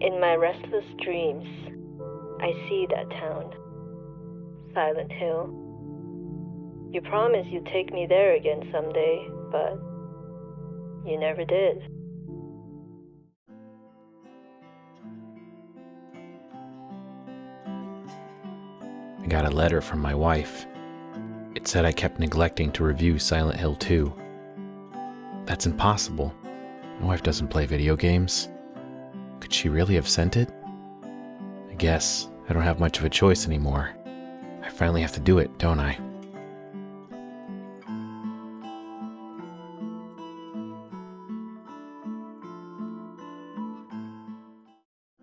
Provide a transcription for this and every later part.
In my restless dreams, I see that town, Silent Hill. You promised you'd take me there again someday, but you never did. I got a letter from my wife. It said I kept neglecting to review Silent Hill 2. That's impossible. My wife doesn't play video games. Could she really have sent it? I guess I don't have much of a choice anymore. I finally have to do it, don't I?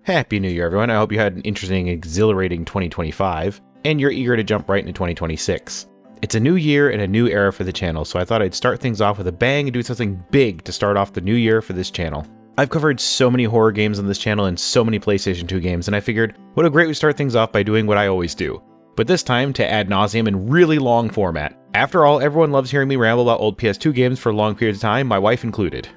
Happy New Year, everyone. I hope you had an interesting, exhilarating 2025, and you're eager to jump right into 2026. It's a new year and a new era for the channel, so I thought I'd start things off with a bang and do something big to start off the new year for this channel. I've covered so many horror games on this channel and so many PlayStation 2 games, and I figured, what a great way to start things off by doing what I always do. But this time, to ad nauseum in really long format. After all, everyone loves hearing me ramble about old PS2 games for long periods of time, my wife included.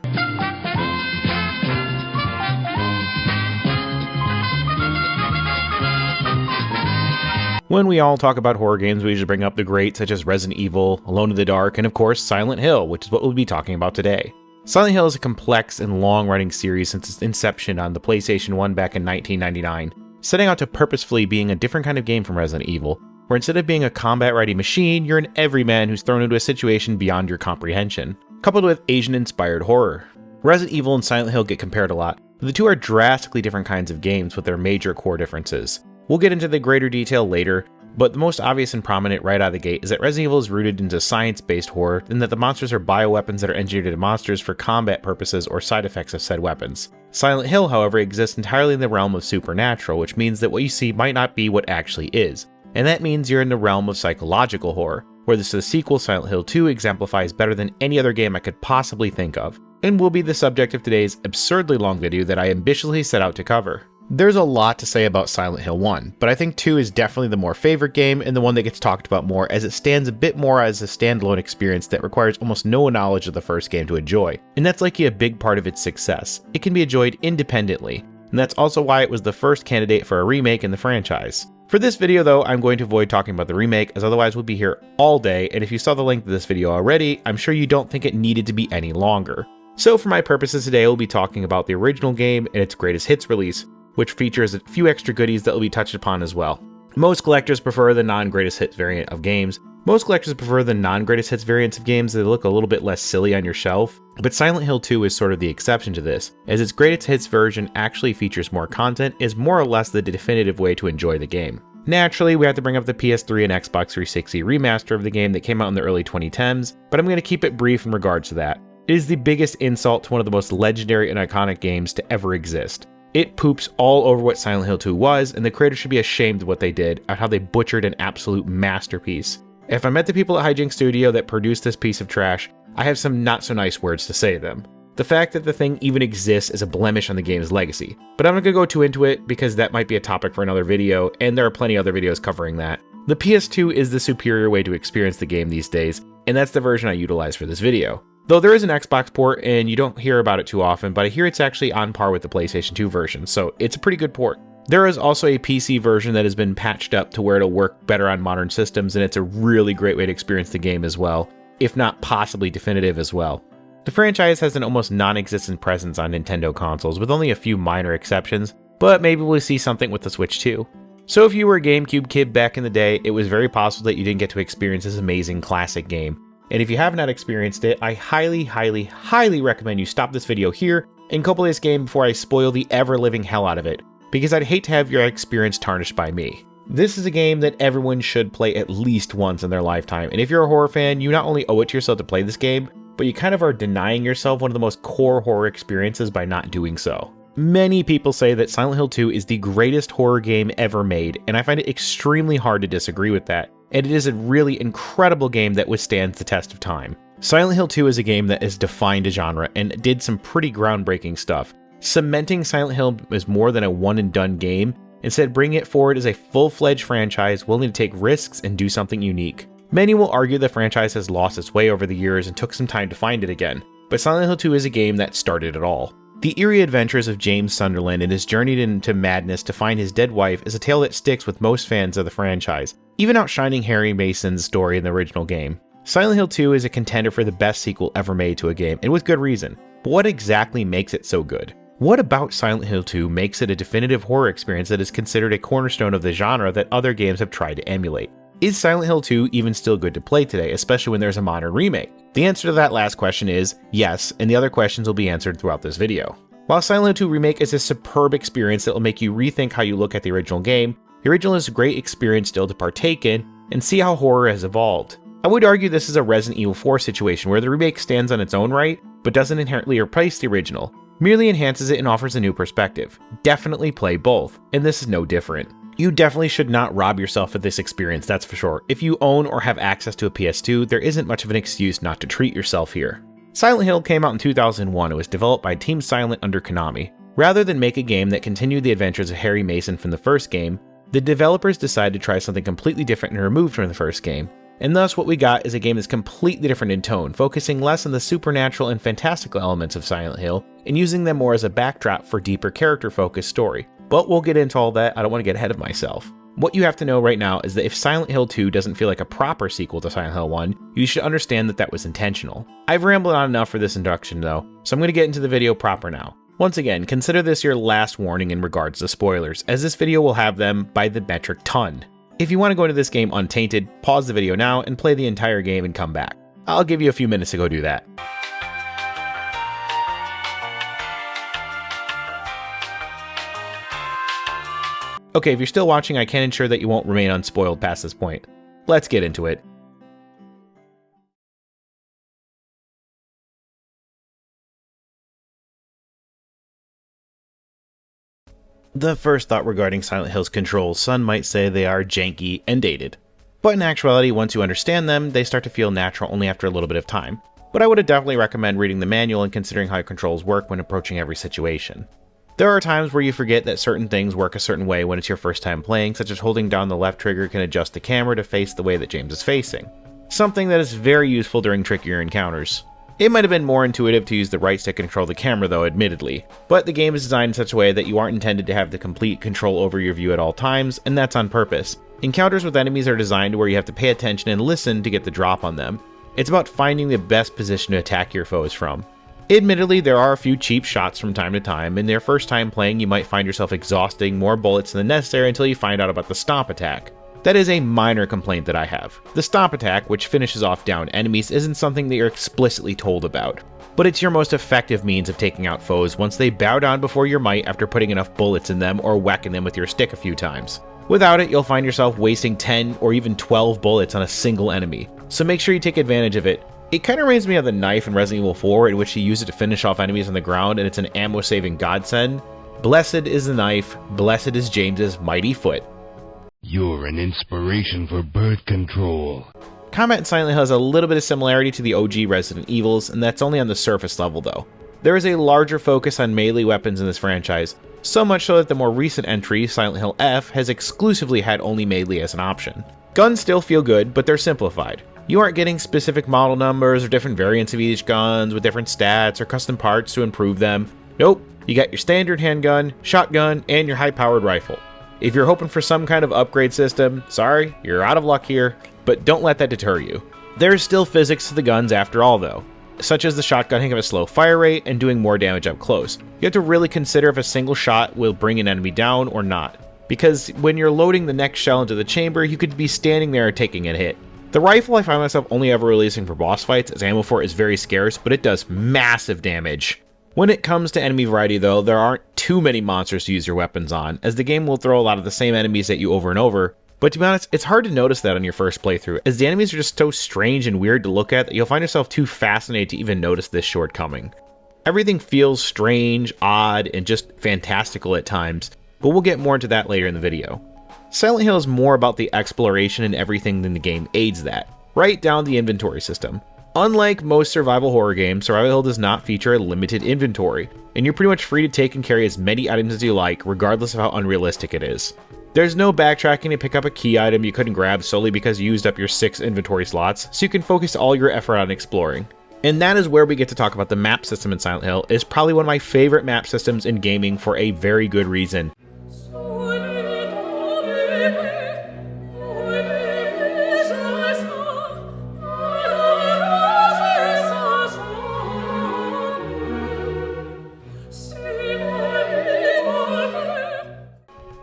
When we all talk about horror games, we usually bring up the greats such as Resident Evil, Alone in the Dark, and of course Silent Hill, which is what we'll be talking about today. Silent Hill is a complex and long-running series since its inception on the PlayStation 1 back in 1999, setting out to purposefully being a different kind of game from Resident Evil, where instead of being a combat-ready machine, you're an everyman who's thrown into a situation beyond your comprehension, coupled with Asian-inspired horror. Resident Evil and Silent Hill get compared a lot, but the two are drastically different kinds of games with their major core differences. We'll get into the greater detail later, but the most obvious and prominent right out of the gate is that Resident Evil is rooted into science-based horror, and that the monsters are bioweapons that are engineered into monsters for combat purposes or side effects of said weapons. Silent Hill, however, exists entirely in the realm of supernatural, which means that what you see might not be what actually is, and that means you're in the realm of psychological horror, where the sequel Silent Hill 2 exemplifies better than any other game I could possibly think of, and will be the subject of today's absurdly long video that I ambitiously set out to cover. There's a lot to say about Silent Hill 1, but I think 2 is definitely the more favorite game and the one that gets talked about more, as it stands a bit more as a standalone experience that requires almost no knowledge of the first game to enjoy, and that's likely a big part of its success. It can be enjoyed independently, and that's also why it was the first candidate for a remake in the franchise. For this video though, I'm going to avoid talking about the remake, as otherwise we'll be here all day, and if you saw the length of this video already, I'm sure you don't think it needed to be any longer. So for my purposes today, we'll be talking about the original game and its greatest hits release, which features a few extra goodies that will be touched upon as well. Most collectors prefer the non-greatest hits variant of games. Most collectors prefer the non-greatest hits variants of games that look a little bit less silly on your shelf, but Silent Hill 2 is sort of the exception to this, as its greatest hits version actually features more content, is more or less the definitive way to enjoy the game. Naturally, we have to bring up the PS3 and Xbox 360 remaster of the game that came out in the early 2010s, but I'm going to keep it brief in regards to that. It is the biggest insult to one of the most legendary and iconic games to ever exist. It poops all over what Silent Hill 2 was, and the creators should be ashamed of what they did, at how they butchered an absolute masterpiece. If I met the people at Hijinks Studio that produced this piece of trash, I have some not so nice words to say to them. The fact that the thing even exists is a blemish on the game's legacy, but I'm not going to go too into it because that might be a topic for another video, and there are plenty of other videos covering that. The PS2 is the superior way to experience the game these days, and that's the version I utilize for this video. Though there is an Xbox port, and you don't hear about it too often, but I hear it's actually on par with the PlayStation 2 version, so it's a pretty good port. There is also a PC version that has been patched up to where it'll work better on modern systems, and it's a really great way to experience the game as well, if not possibly definitive as well. The franchise has an almost non-existent presence on Nintendo consoles, with only a few minor exceptions, but maybe we'll see something with the Switch too. So if you were a GameCube kid back in the day, it was very possible that you didn't get to experience this amazing classic game. And if you have not experienced it, I highly recommend you stop this video here and go play this game before I spoil the ever-living hell out of it, because I'd hate to have your experience tarnished by me. This is a game that everyone should play at least once in their lifetime, and if you're a horror fan, you not only owe it to yourself to play this game, but you kind of are denying yourself one of the most core horror experiences by not doing so. Many people say that Silent Hill 2 is the greatest horror game ever made, and I find it extremely hard to disagree with that. And it is a really incredible game that withstands the test of time. Silent Hill 2 is a game that has defined a genre and did some pretty groundbreaking stuff, cementing Silent Hill as more than a one-and-done game, instead bringing it forward as a full-fledged franchise willing to take risks and do something unique. Many will argue the franchise has lost its way over the years and took some time to find it again, but Silent Hill 2 is a game that started it all. The eerie adventures of James Sunderland and his journey into madness to find his dead wife is a tale that sticks with most fans of the franchise, even outshining Harry Mason's story in the original game. Silent Hill 2 is a contender for the best sequel ever made to a game, and with good reason. But what exactly makes it so good? What about Silent Hill 2 makes it a definitive horror experience that is considered a cornerstone of the genre that other games have tried to emulate? Is Silent Hill 2 even still good to play today, especially when there's a modern remake? The answer to that last question is yes, and the other questions will be answered throughout this video. While Silent Hill 2 Remake is a superb experience that will make you rethink how you look at the original game, the original is a great experience still to partake in and see how horror has evolved. I would argue this is a Resident Evil 4 situation where the remake stands on its own right, but doesn't inherently replace the original, merely enhances it and offers a new perspective. Definitely play both, and this is no different. You definitely should not rob yourself of this experience, that's for sure. If you own or have access to a PS2, there isn't much of an excuse not to treat yourself here. Silent Hill came out in 2001 and was developed by Team Silent under Konami. Rather than make a game that continued the adventures of Harry Mason from the first game, the developers decided to try something completely different and removed from the first game. And thus what we got is a game that's completely different in tone, focusing less on the supernatural and fantastical elements of Silent Hill, and using them more as a backdrop for deeper character-focused story. But we'll get into all that, I don't want to get ahead of myself. What you have to know right now is that if Silent Hill 2 doesn't feel like a proper sequel to Silent Hill 1, you should understand that that was intentional. I've rambled on enough for this introduction though, so I'm going to get into the video proper now. Once again, consider this your last warning in regards to spoilers, as this video will have them by the metric ton. If you want to go into this game untainted, pause the video now and play the entire game and come back. I'll give you a few minutes to go do that. Okay, if you're still watching, I can ensure that you won't remain unspoiled past this point. Let's get into it. The first thought regarding Silent Hill's controls, some might say they are janky and dated. But in actuality, once you understand them, they start to feel natural only after a little bit of time. But I would definitely recommend reading the manual and considering how your controls work when approaching every situation. There are times where you forget that certain things work a certain way when it's your first time playing, such as holding down the left trigger can adjust the camera to face the way that James is facing. Something that is very useful during trickier encounters. It might have been more intuitive to use the right stick to control the camera though, admittedly, but the game is designed in such a way that you aren't intended to have the complete control over your view at all times, and that's on purpose. Encounters with enemies are designed where you have to pay attention and listen to get the drop on them. It's about finding the best position to attack your foes from. Admittedly, there are a few cheap shots from time to time, and their first time playing you might find yourself exhausting more bullets than necessary until you find out about the stomp attack. That is a minor complaint that I have. The stomp attack, which finishes off down enemies, isn't something that you're explicitly told about, but it's your most effective means of taking out foes once they bow down before your might after putting enough bullets in them or whacking them with your stick a few times. Without it, you'll find yourself wasting 10 or even 12 bullets on a single enemy, so make sure you take advantage of it. It kind of reminds me of the knife in Resident Evil 4, in which you use it to finish off enemies on the ground, and it's an ammo-saving godsend. Blessed is the knife, blessed is James's mighty foot. You're an inspiration for birth control. Combat in Silent Hill has a little bit of similarity to the OG Resident Evils, and that's only on the surface level though. There is a larger focus on melee weapons in this franchise, so much so that the more recent entry, Silent Hill F, has exclusively had only melee as an option. Guns still feel good, but they're simplified. You aren't getting specific model numbers or different variants of each guns with different stats or custom parts to improve them. Nope, you got your standard handgun, shotgun, and your high-powered rifle. If you're hoping for some kind of upgrade system, sorry, you're out of luck here, but don't let that deter you. There's still physics to the guns after all though, such as the shotgun having a slow fire rate and doing more damage up close. You have to really consider if a single shot will bring an enemy down or not, because when you're loading the next shell into the chamber, you could be standing there taking a hit. The rifle I find myself only ever releasing for boss fights, as ammo for it is very scarce, but it does massive damage. When it comes to enemy variety though, there aren't too many monsters to use your weapons on, as the game will throw a lot of the same enemies at you over and over, but to be honest, it's hard to notice that on your first playthrough, as the enemies are just so strange and weird to look at that you'll find yourself too fascinated to even notice this shortcoming. Everything feels strange, odd, and just fantastical at times, but we'll get more into that later in the video. Silent Hill is more about the exploration and everything than the game aids that, right down the inventory system. Unlike most survival horror games, Survival Hill does not feature a limited inventory, and you're pretty much free to take and carry as many items as you like, regardless of how unrealistic it is. There's no backtracking to pick up a key item you couldn't grab solely because you used up your 6 inventory slots, so you can focus all your effort on exploring. And that is where we get to talk about the map system in Silent Hill. It's probably one of my favorite map systems in gaming for a very good reason.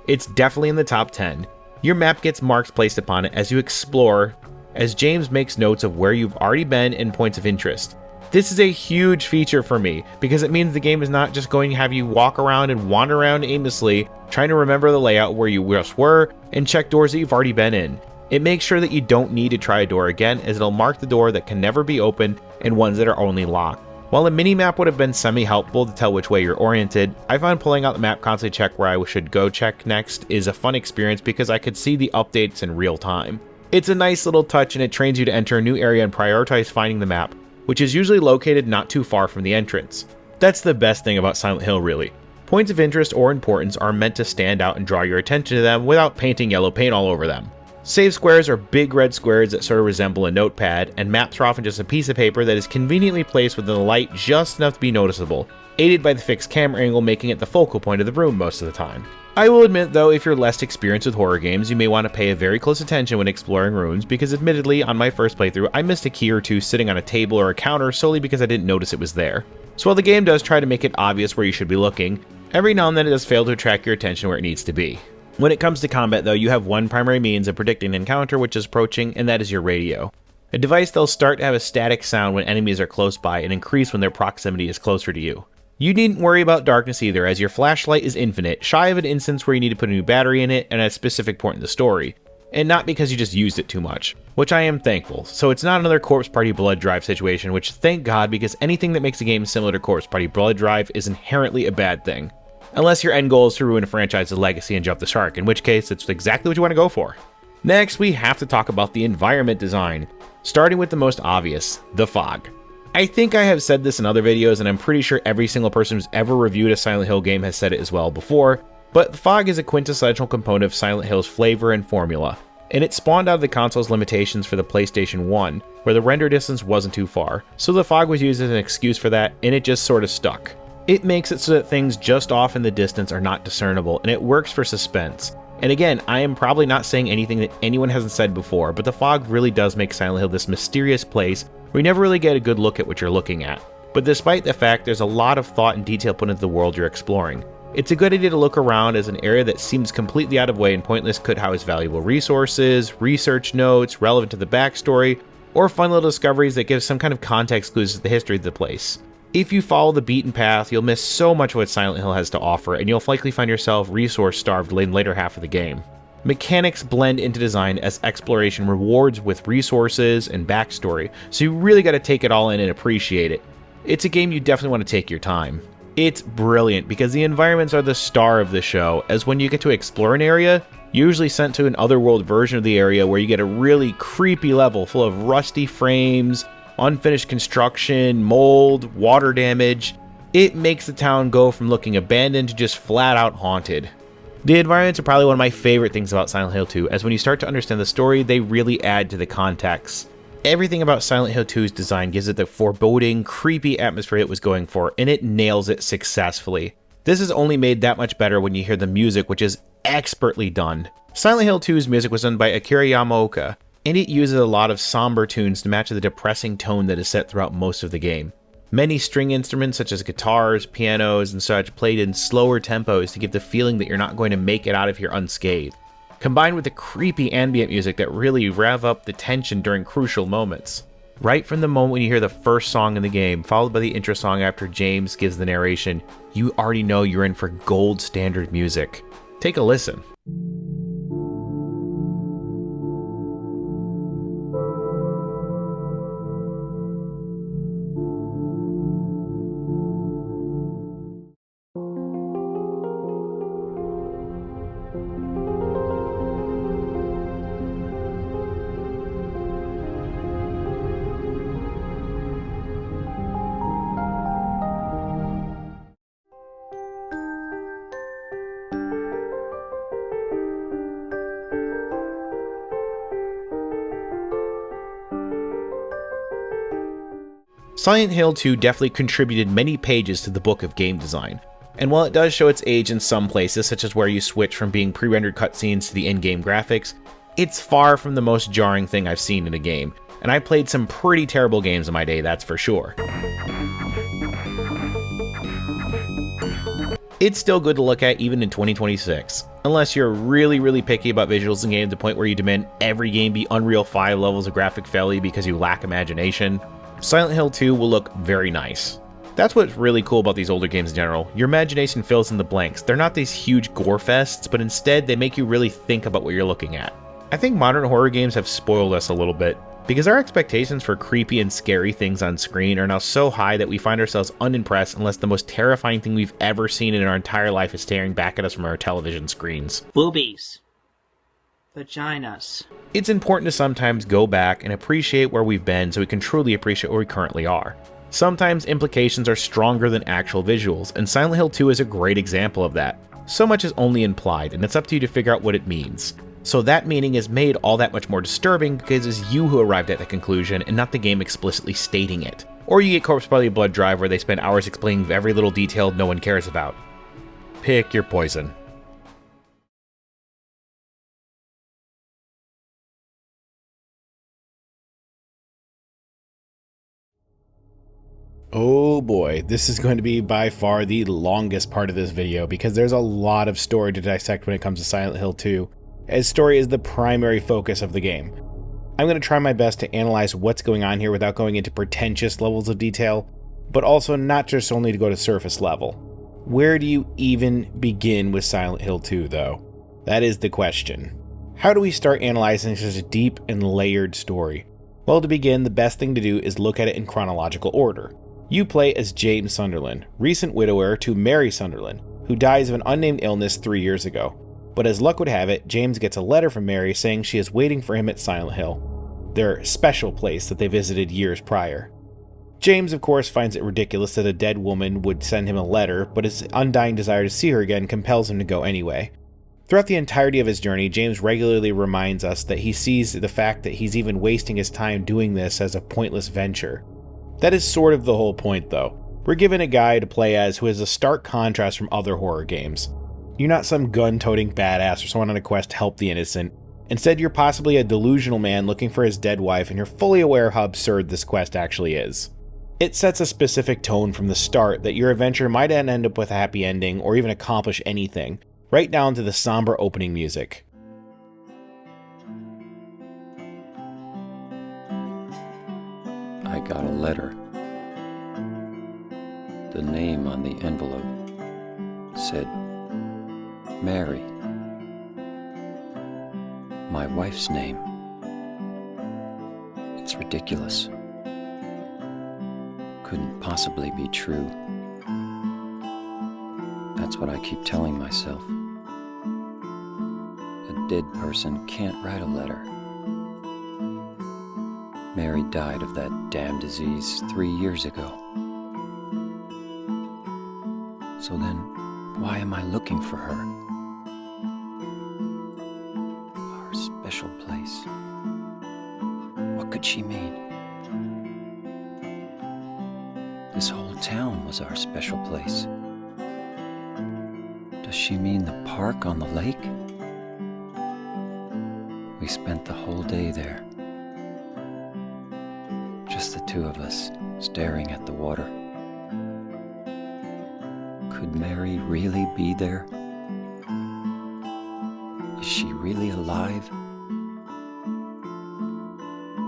It's definitely in the top 10. Your map gets marks placed upon it as you explore, as James makes notes of where you've already been and points of interest. This is a huge feature for me, because it means the game is not just going to have you walk around and wander around aimlessly, trying to remember the layout where you just were, and check doors that you've already been in. It makes sure that you don't need to try a door again, as it'll mark the door that can never be opened and ones that are only locked. While a mini-map would have been semi-helpful to tell which way you're oriented, I found pulling out the map constantly check where I should go check next is a fun experience because I could see the updates in real time. It's a nice little touch and it trains you to enter a new area and prioritize finding the map, which is usually located not too far from the entrance. That's the best thing about Silent Hill, really. Points of interest or importance are meant to stand out and draw your attention to them without painting yellow paint all over them. Save squares are big red squares that sort of resemble a notepad, and maps are often just a piece of paper that is conveniently placed within the light just enough to be noticeable, aided by the fixed camera angle making it the focal point of the room most of the time. I will admit though, if you're less experienced with horror games, you may want to pay a very close attention when exploring rooms, because admittedly, on my first playthrough, I missed a key or two sitting on a table or a counter solely because I didn't notice it was there. So while the game does try to make it obvious where you should be looking, every now and then it does fail to attract your attention where it needs to be. When it comes to combat though, you have one primary means of predicting an encounter which is approaching, and that is your radio. A device that'll start to have a static sound when enemies are close by and increase when their proximity is closer to you. You needn't worry about darkness either, as your flashlight is infinite, shy of an instance where you need to put a new battery in it and at a specific point in the story, and not because you just used it too much, which I am thankful. So it's not another Corpse Party Blood Drive situation, which thank God, because anything that makes a game similar to Corpse Party Blood Drive is inherently a bad thing. Unless your end goal is to ruin a franchise's legacy and jump the shark, in which case it's exactly what you want to go for. Next, we have to talk about the environment design, starting with the most obvious, the fog. I think I have said this in other videos, and I'm pretty sure every single person who's ever reviewed a Silent Hill game has said it as well before, but the fog is a quintessential component of Silent Hill's flavor and formula, and it spawned out of the console's limitations for the PlayStation 1, where the render distance wasn't too far, so the fog was used as an excuse for that, and it just sort of stuck. It makes it so that things just off in the distance are not discernible, and it works for suspense. And again, I am probably not saying anything that anyone hasn't said before, but the fog really does make Silent Hill this mysterious place where you never really get a good look at what you're looking at. But despite the fact there's a lot of thought and detail put into the world you're exploring, it's a good idea to look around, as an area that seems completely out of way and pointless could house valuable resources, research notes relevant to the backstory, or fun little discoveries that give some kind of context clues to the history of the place. If you follow the beaten path, you'll miss so much of what Silent Hill has to offer, and you'll likely find yourself resource-starved in the later half of the game. Mechanics blend into design as exploration rewards with resources and backstory, so you really gotta take it all in and appreciate it. It's a game you definitely want to take your time. It's brilliant because the environments are the star of the show, as when you get to explore an area, you're usually sent to an otherworld version of the area where you get a really creepy level full of rusty frames, unfinished construction, mold, water damage. It makes the town go from looking abandoned to just flat out haunted. The environments are probably one of my favorite things about Silent Hill 2, as when you start to understand the story, they really add to the context. Everything about Silent Hill 2's design gives it the foreboding, creepy atmosphere it was going for, and it nails it successfully. This is only made that much better when you hear the music, which is expertly done. Silent Hill 2's music was done by Akira Yamaoka, and it uses a lot of somber tunes to match the depressing tone that is set throughout most of the game. Many string instruments such as guitars, pianos, and such played in slower tempos to give the feeling that you're not going to make it out of here unscathed, combined with the creepy ambient music that really rev up the tension during crucial moments. Right from the moment when you hear the first song in the game, followed by the intro song after James gives the narration, you already know you're in for gold standard music. Take a listen. Silent Hill 2 definitely contributed many pages to the book of game design, and while it does show its age in some places, such as where you switch from being pre-rendered cutscenes to the in-game graphics, it's far from the most jarring thing I've seen in a game, and I played some pretty terrible games in my day, that's for sure. It's still good to look at even in 2026, unless you're really picky about visuals in games to the point where you demand every game be Unreal 5 levels of graphic fidelity because you lack imagination. Silent Hill 2 will look very nice. That's what's really cool about these older games in general. Your imagination fills in the blanks. They're not these huge gore fests, but instead they make you really think about what you're looking at. I think modern horror games have spoiled us a little bit, because our expectations for creepy and scary things on screen are now so high that we find ourselves unimpressed unless the most terrifying thing we've ever seen in our entire life is staring back at us from our television screens. Boobies. Vaginas. It's important to sometimes go back and appreciate where we've been so we can truly appreciate where we currently are. Sometimes implications are stronger than actual visuals, and Silent Hill 2 is a great example of that. So much is only implied, and it's up to you to figure out what it means. So that meaning is made all that much more disturbing because it's you who arrived at the conclusion and not the game explicitly stating it. Or you get Corpse Brotherly Blood Drive where they spend hours explaining every little detail no one cares about. Pick your poison. Oh boy, this is going to be by far the longest part of this video because there's a lot of story to dissect when it comes to Silent Hill 2, as story is the primary focus of the game. I'm going to try my best to analyze what's going on here without going into pretentious levels of detail, but also not just only to go to surface level. Where do you even begin with Silent Hill 2 though? That is the question. How do we start analyzing such a deep and layered story? Well, to begin, the best thing to do is look at it in chronological order. You play as James Sunderland, recent widower to Mary Sunderland, who dies of an unnamed illness 3 years ago. But as luck would have it, James gets a letter from Mary saying she is waiting for him at Silent Hill, their special place that they visited years prior. James, of course, finds it ridiculous that a dead woman would send him a letter, but his undying desire to see her again compels him to go anyway. Throughout the entirety of his journey, James regularly reminds us that he sees the fact that he's even wasting his time doing this as a pointless venture. That is sort of the whole point, though. We're given a guy to play as who is a stark contrast from other horror games. You're not some gun-toting badass or someone on a quest to help the innocent. Instead, you're possibly a delusional man looking for his dead wife, and you're fully aware of how absurd this quest actually is. It sets a specific tone from the start that your adventure might end up with a happy ending or even accomplish anything, right down to the somber opening music. I got a letter. The name on the envelope said Mary. My wife's name. It's ridiculous. Couldn't possibly be true. That's what I keep telling myself. A dead person can't write a letter. Mary died of that damn disease 3 years ago. So then, why am I looking for her? Our special place. What could she mean? This whole town was our special place. Does she mean the park on the lake? We spent the whole day there. Just the two of us, staring at the water. Could Mary really be there? Is she really alive?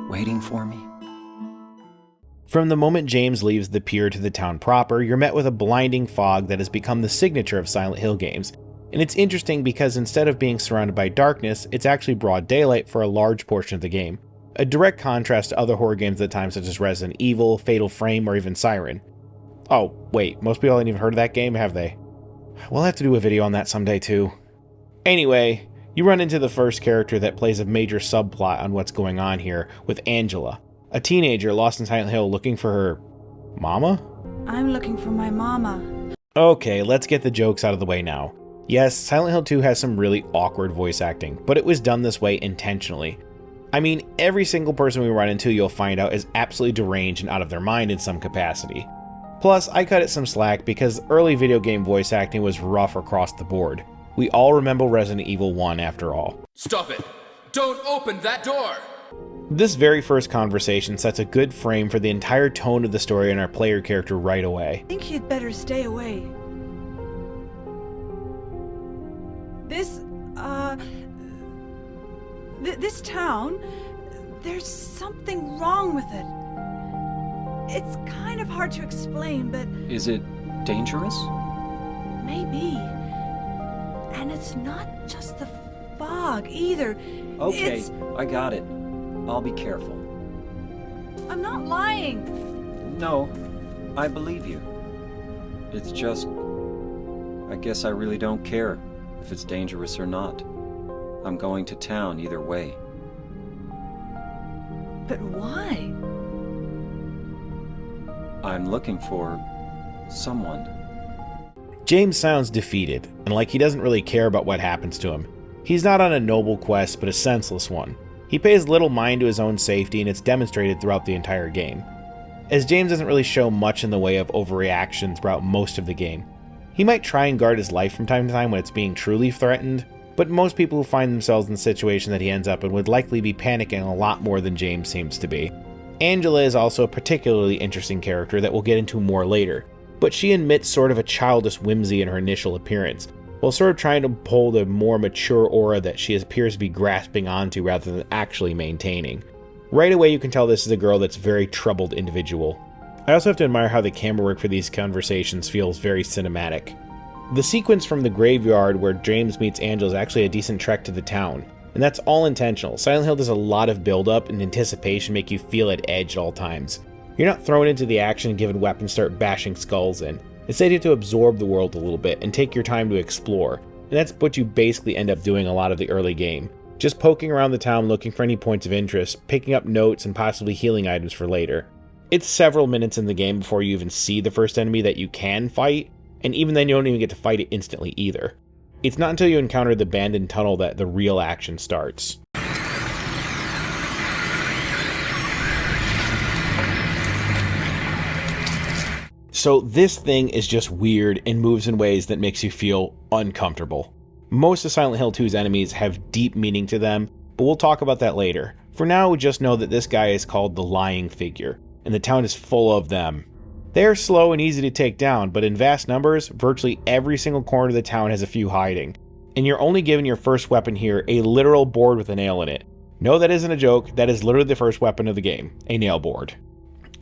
Waiting for me? From the moment James leaves the pier to the town proper, you're met with a blinding fog that has become the signature of Silent Hill games. And it's interesting because instead of being surrounded by darkness, it's actually broad daylight for a large portion of the game. A direct contrast to other horror games at the time such as Resident Evil, Fatal Frame, or even Siren. Oh, wait, most people haven't even heard of that game, have they? We'll have to do a video on that someday too. Anyway, you run into the first character that plays a major subplot on what's going on here with Angela, a teenager lost in Silent Hill looking for her mama? I'm looking for my mama. Okay, let's get the jokes out of the way now. Yes, Silent Hill 2 has some really awkward voice acting, but it was done this way intentionally. I mean, every single person we run into you'll find out is absolutely deranged and out of their mind in some capacity. Plus, I cut it some slack because early video game voice acting was rough across the board. We all remember Resident Evil 1 after all. Stop it! Don't open that door! This very first conversation sets a good frame for the entire tone of the story and our player character right away. I think you'd better stay away. This town, there's something wrong with it. It's kind of hard to explain, but... Is it dangerous? Maybe. And it's not just the fog, either. Okay, I got it. I'll be careful. I'm not lying. No, I believe you. It's just... I guess I really don't care if it's dangerous or not. I'm going to town either way. But why? I'm looking for... someone. James sounds defeated, and like he doesn't really care about what happens to him. He's not on a noble quest, but a senseless one. He pays little mind to his own safety, and it's demonstrated throughout the entire game. As James doesn't really show much in the way of overreaction throughout most of the game. He might try and guard his life from time to time when it's being truly threatened, but most people who find themselves in the situation that he ends up in would likely be panicking a lot more than James seems to be. Angela is also a particularly interesting character that we'll get into more later, but she emits sort of a childish whimsy in her initial appearance, while sort of trying to pull the more mature aura that she appears to be grasping onto rather than actually maintaining. Right away you can tell this is a girl that's a very troubled individual. I also have to admire how the camera work for these conversations feels very cinematic. The sequence from the graveyard where James meets Angela is actually a decent trek to the town, and that's all intentional. Silent Hill does a lot of build-up and anticipation make you feel at edge at all times. You're not thrown into the action and given weapons start bashing skulls in. Instead you have to absorb the world a little bit and take your time to explore, and that's what you basically end up doing a lot of the early game. Just poking around the town looking for any points of interest, picking up notes and possibly healing items for later. It's several minutes in the game before you even see the first enemy that you can fight, and even then you don't even get to fight it instantly either. It's not until you encounter the abandoned tunnel that the real action starts. So this thing is just weird and moves in ways that makes you feel uncomfortable. Most of Silent Hill 2's enemies have deep meaning to them, but we'll talk about that later. For now, we just know that this guy is called the Lying Figure, and the town is full of them. They are slow and easy to take down, but in vast numbers, virtually every single corner of the town has a few hiding. And you're only given your first weapon here, a literal board with a nail in it. No, that isn't a joke, that is literally the first weapon of the game, a nail board.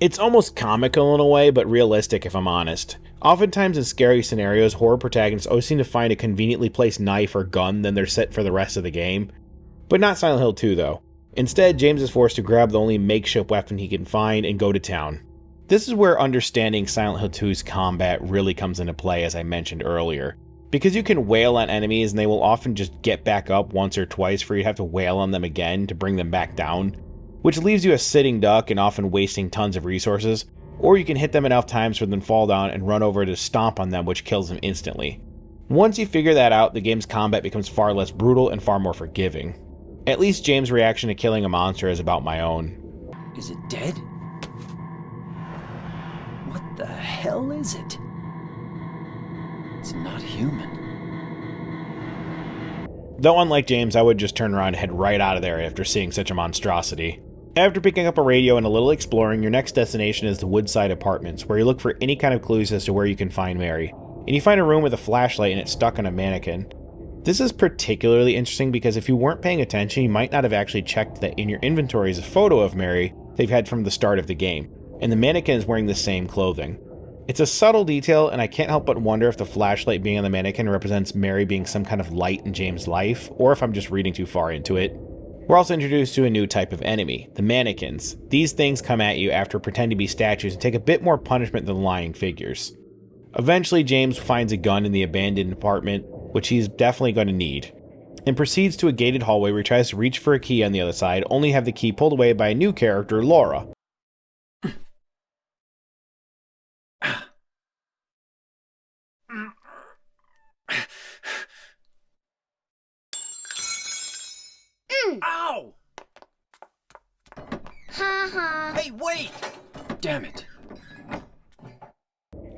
It's almost comical in a way, but realistic if I'm honest. Oftentimes in scary scenarios, horror protagonists always seem to find a conveniently placed knife or gun, then they're set for the rest of the game. But not Silent Hill 2 though. Instead, James is forced to grab the only makeshift weapon he can find and go to town. This is where understanding Silent Hill 2's combat really comes into play, as I mentioned earlier. Because you can wail on enemies and they will often just get back up once or twice for you to have to wail on them again to bring them back down, which leaves you a sitting duck and often wasting tons of resources, or you can hit them enough times for them to fall down and run over to stomp on them, which kills them instantly. Once you figure that out, the game's combat becomes far less brutal and far more forgiving. At least James' reaction to killing a monster is about my own. Is it dead? What the hell is it? It's not human. Though unlike James, I would just turn around and head right out of there after seeing such a monstrosity. After picking up a radio and a little exploring, your next destination is the Woodside Apartments, where you look for any kind of clues as to where you can find Mary. And you find a room with a flashlight and it's stuck on a mannequin. This is particularly interesting because if you weren't paying attention, you might not have actually checked that in your inventory is a photo of Mary they've had from the start of the game, and the mannequin is wearing the same clothing. It's a subtle detail, and I can't help but wonder if the flashlight being on the mannequin represents Mary being some kind of light in James' life, or if I'm just reading too far into it. We're also introduced to a new type of enemy, the mannequins. These things come at you after pretending to be statues and take a bit more punishment than the lying figures. Eventually, James finds a gun in the abandoned apartment, which he's definitely going to need, and proceeds to a gated hallway where he tries to reach for a key on the other side, only to have the key pulled away by a new character, Laura. Ow! Hey, wait! Damn it.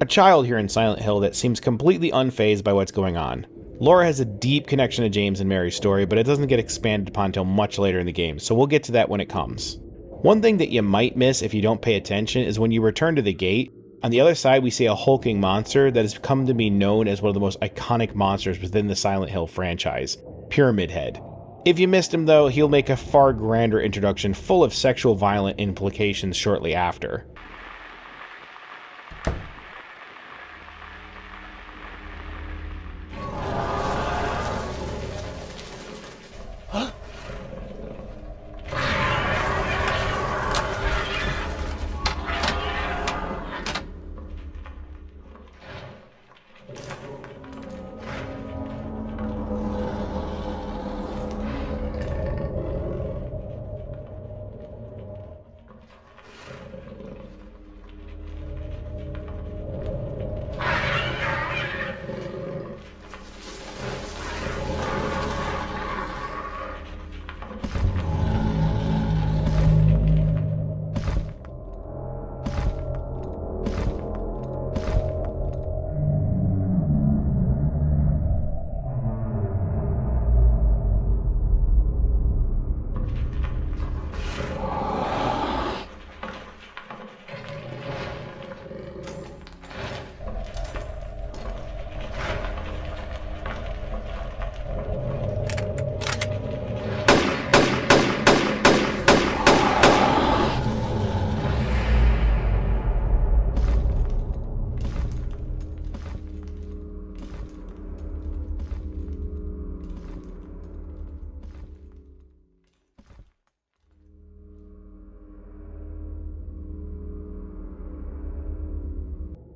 A child here in Silent Hill that seems completely unfazed by what's going on. Laura has a deep connection to James and Mary's story, but it doesn't get expanded upon until much later in the game, so we'll get to that when it comes. One thing that you might miss if you don't pay attention is when you return to the gate, on the other side we see a hulking monster that has come to be known as one of the most iconic monsters within the Silent Hill franchise, Pyramid Head. If you missed him though, he'll make a far grander introduction full of sexual violent implications shortly after.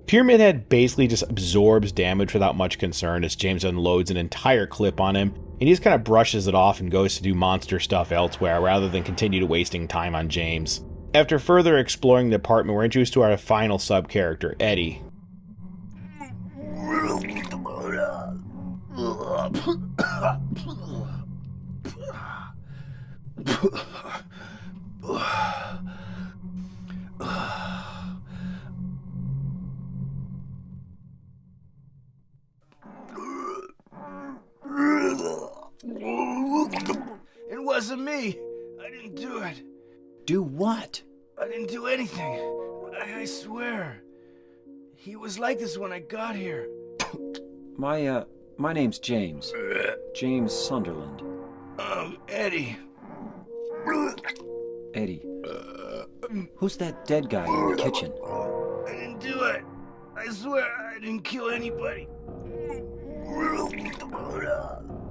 Pyramid Head basically just absorbs damage without much concern as James unloads an entire clip on him, and he just kind of brushes it off and goes to do monster stuff elsewhere rather than continue to wasting time on James. After further exploring the apartment, we're introduced to our final sub-character, Eddie. It wasn't me. I didn't do it. Do what? I didn't do anything. I swear. He was like this when I got here. My name's James. James Sunderland. Eddie. Eddie. Who's that dead guy in the kitchen? I didn't do it. I swear I didn't kill anybody.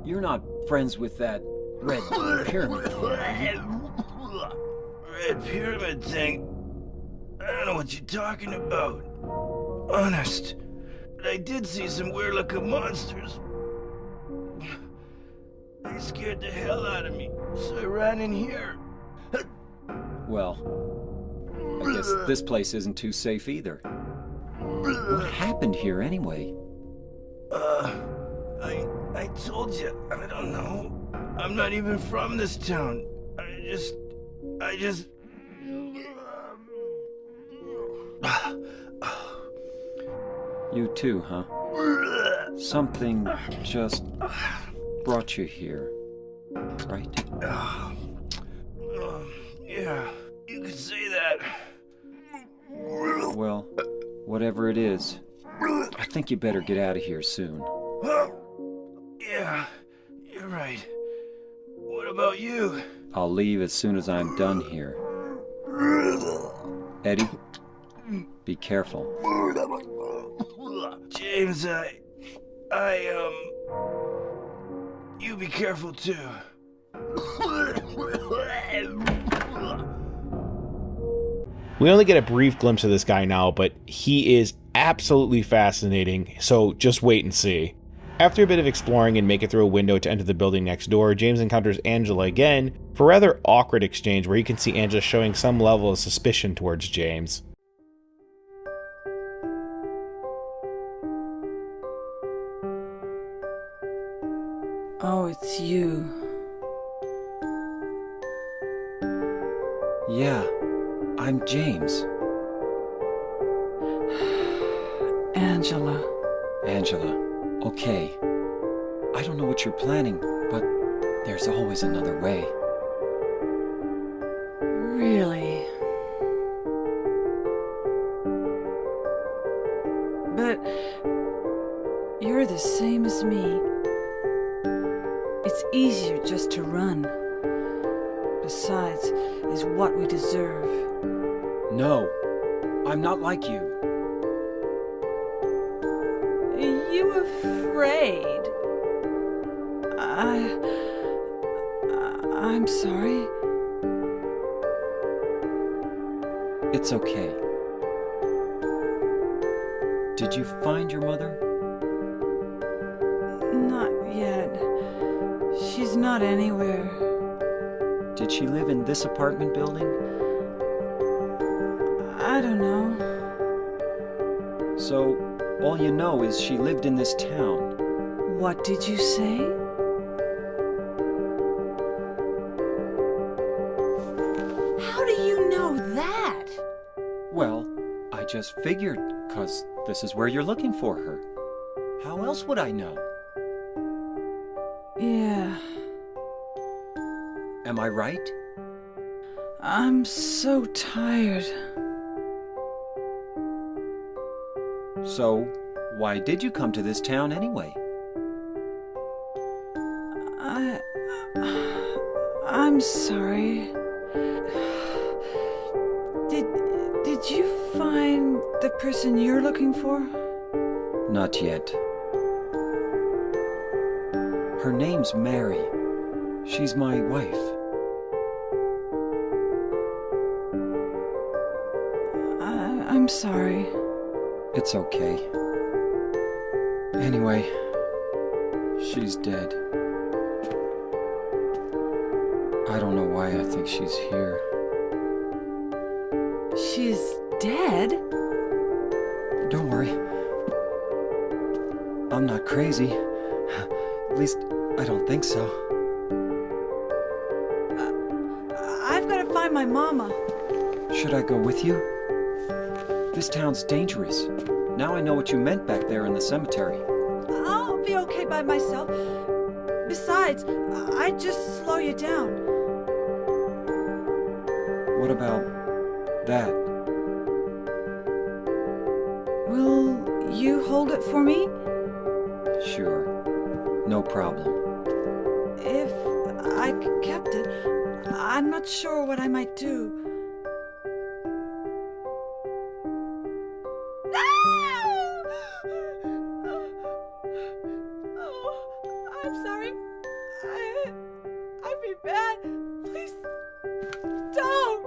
You're not friends with that red pyramid thing, are you? Red pyramid thing? I don't know what you're talking about. Honest. But I did see some weird-looking monsters. They scared the hell out of me, so I ran in here. Well, I guess this place isn't too safe either. What happened here anyway? I told you, I don't know. I'm not even from this town. I just... You too, huh? Something just brought you here, right? Yeah, you could say that. Well, whatever it is, I think you better get out of here soon. Yeah, you're right. What about you? I'll leave as soon as I'm done here. Eddie, be careful. James, you be careful too. We only get a brief glimpse of this guy now, but he is absolutely fascinating, so just wait and see. After a bit of exploring and make it through a window to enter the building next door, James encounters Angela again for a rather awkward exchange where you can see Angela showing some level of suspicion towards James. Oh, it's you. Yeah, I'm James. Angela. Angela. Okay. I don't know what you're planning, but there's always another way. Really? But you're the same as me. It's easier just to run. Besides, is what we deserve. No, I'm not like you. Are you afraid? I'm sorry. It's okay. Did you find your mother? Not yet. She's not anywhere. Did she live in this apartment building? I don't know. So, all you know is she lived in this town. What did you say? How do you know that? Well, I just figured, 'cause this is where you're looking for her. How else would I know? Yeah, Am I right? I'm so tired. So, why did you come to this town anyway? I'm sorry. Did you find the person you're looking for? Not yet. Her name's Mary. She's my wife. I'm sorry. It's okay. Anyway, she's dead. I don't know why I think she's here. She's dead? Don't worry. I'm not crazy. At least, I don't think so. I've got to find my mama. Should I go with you? This town's dangerous. Now I know what you meant back there in the cemetery. I'll be okay by myself. Besides, I'd just slow you down. What about that? Will you hold it for me? Sure. No problem. If I kept it, I'm not sure what I might do. Oh, I'm sorry. I feel bad. Please don't.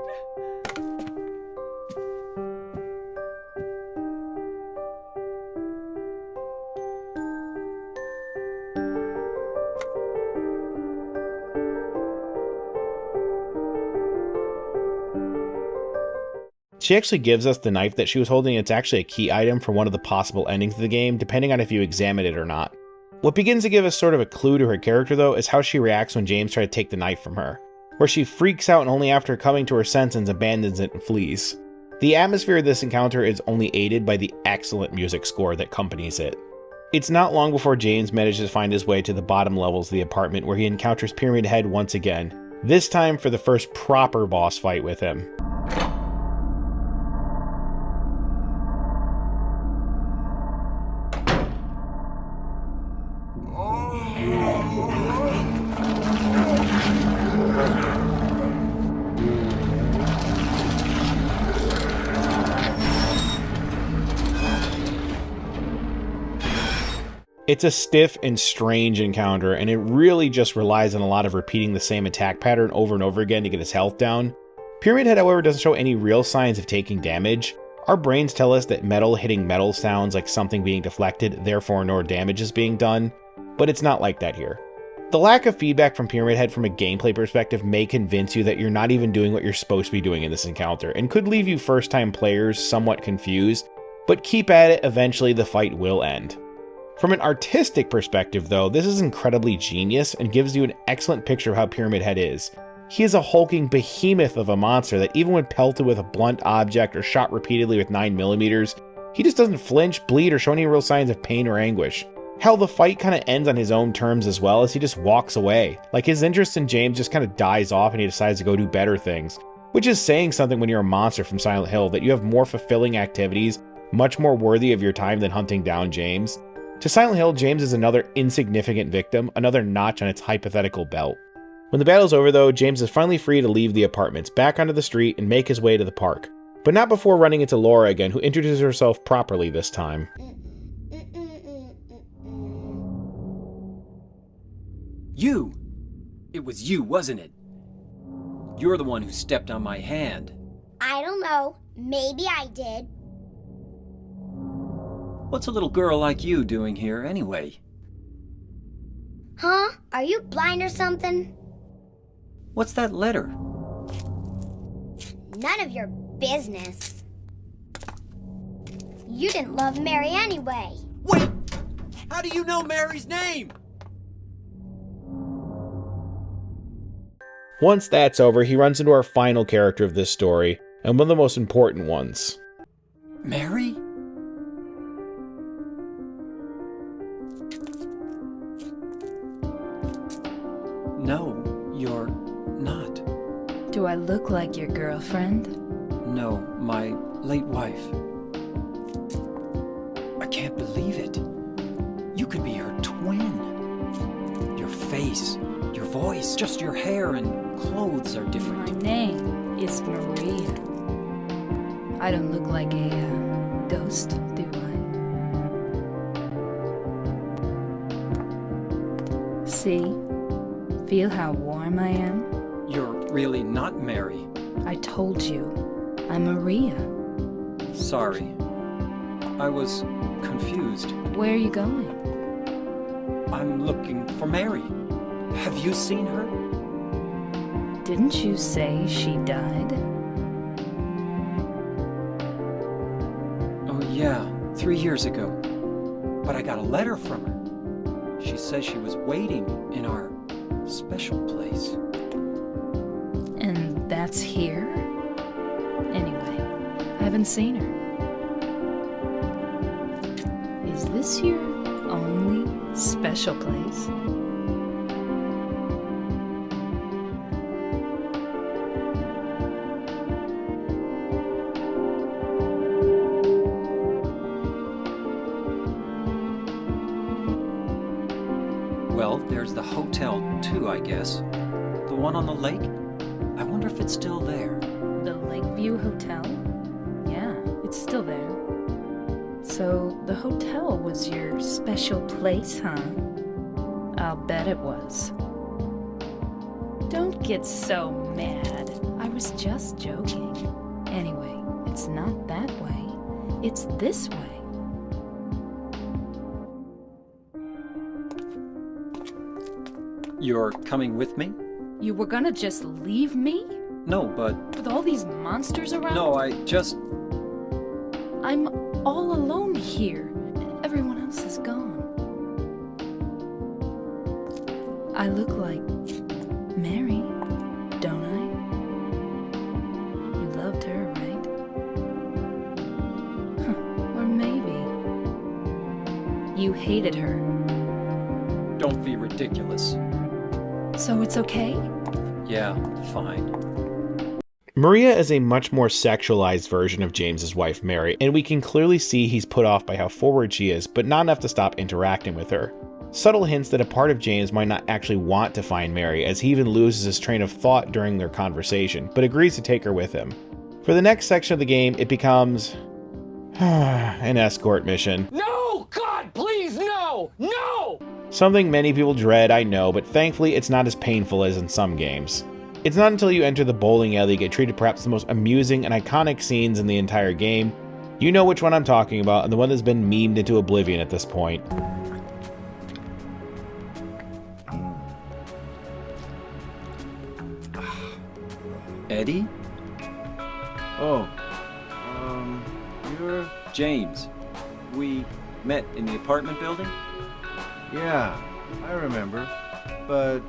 She actually gives us the knife that she was holding. It's actually a key item for one of the possible endings of the game, depending on if you examine it or not. What begins to give us sort of a clue to her character, though, is how she reacts when James tries to take the knife from her, where she freaks out and only after coming to her senses abandons it and flees. The atmosphere of this encounter is only aided by the excellent music score that accompanies it. It's not long before James manages to find his way to the bottom levels of the apartment, where he encounters Pyramid Head once again, this time for the first proper boss fight with him. It's a stiff and strange encounter, and it really just relies on a lot of repeating the same attack pattern over and over again to get his health down. Pyramid Head, however, doesn't show any real signs of taking damage. Our brains tell us that metal hitting metal sounds like something being deflected, therefore no damage is being done, but it's not like that here. The lack of feedback from Pyramid Head from a gameplay perspective may convince you that you're not even doing what you're supposed to be doing in this encounter, and could leave you first-time players somewhat confused, but keep at it, eventually the fight will end. From an artistic perspective, though, this is incredibly genius and gives you an excellent picture of how Pyramid Head is. He is a hulking behemoth of a monster that even when pelted with a blunt object or shot repeatedly with 9mm, he just doesn't flinch, bleed, or show any real signs of pain or anguish. Hell, the fight kind of ends on his own terms as well, as he just walks away. Like, his interest in James just kind of dies off and he decides to go do better things. Which is saying something when you're a monster from Silent Hill, that you have more fulfilling activities, much more worthy of your time than hunting down James. To Silent Hill, James is another insignificant victim, another notch on its hypothetical belt. When the battle's over though, James is finally free to leave the apartments, back onto the street, and make his way to the park. But not before running into Laura again, who introduces herself properly this time. You! It was you, wasn't it? You're the one who stepped on my hand. I don't know. Maybe I did. What's a little girl like you doing here anyway? Huh? Are you blind or something? What's that letter? None of your business. You didn't love Mary anyway. Wait! How do you know Mary's name? Once that's over, he runs into our final character of this story, and one of the most important ones. Mary? No, you're not. Do I look like your girlfriend? No, my late wife. I can't believe it. You could be her twin. Your face, your voice, just your hair and clothes are different. My name is Maria. I don't look like a ghost, do I? See? Feel how warm I am? You're really not Mary. I told you, I'm Maria. Sorry. I was confused. Where are you going? I'm looking for Mary. Have you seen her? Didn't you say she died? Oh yeah, 3 years ago. But I got a letter from her. She says she was waiting in our special place. And that's here? Anyway, I haven't seen her. Is this your only special place? Well, there's the hotel too, I guess. The one on the lake? I wonder if it's still there. The Lakeview Hotel? Yeah, it's still there. So the hotel was your special place, huh? I'll bet it was. Don't get so mad. I was just joking. Anyway, it's not that way. It's this way. You're coming with me? You were gonna just leave me? No, but... With all these monsters around? No, I just... I'm all alone here. Everyone else is gone. I look like Mary, don't I? You loved her, right? Or maybe you hated her. Don't be ridiculous. So it's okay? Yeah, fine. Maria is a much more sexualized version of James's wife Mary, and we can clearly see he's put off by how forward she is, but not enough to stop interacting with her. Subtle hints that a part of James might not actually want to find Mary, as he even loses his train of thought during their conversation, but agrees to take her with him. For the next section of the game, it becomes an escort mission. No! God, please, no! No! Something many people dread, I know, but thankfully it's not as painful as in some games. It's not until you enter the bowling alley you get treated perhaps the most amusing and iconic scenes in the entire game. You know which one I'm talking about, and the one that's been memed into oblivion at this point. Eddie? Oh, you're... James. We met in the apartment building? Yeah, I remember. But,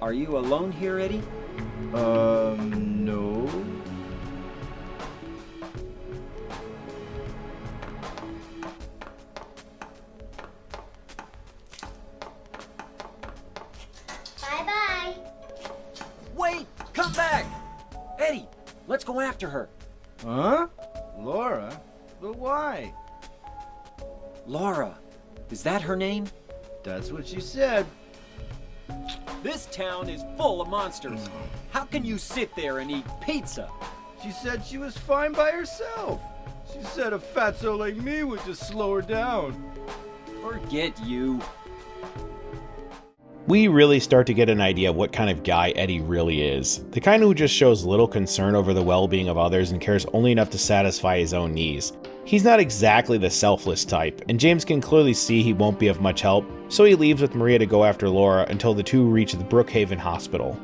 Are you alone here, Eddie? No. Bye-bye. Wait! Come back! Eddie, let's go after her. Huh? Laura? But why? Laura. Is that her name? That's what she said. This town is full of monsters. How can you sit there and eat pizza? She said she was fine by herself. She said a fatso like me would just slow her down. Forget you. We really start to get an idea of what kind of guy Eddie really is. The kind who just shows little concern over the well-being of others and cares only enough to satisfy his own needs. He's not exactly the selfless type, and James can clearly see he won't be of much help, so he leaves with Maria to go after Laura until the two reach the Brookhaven Hospital.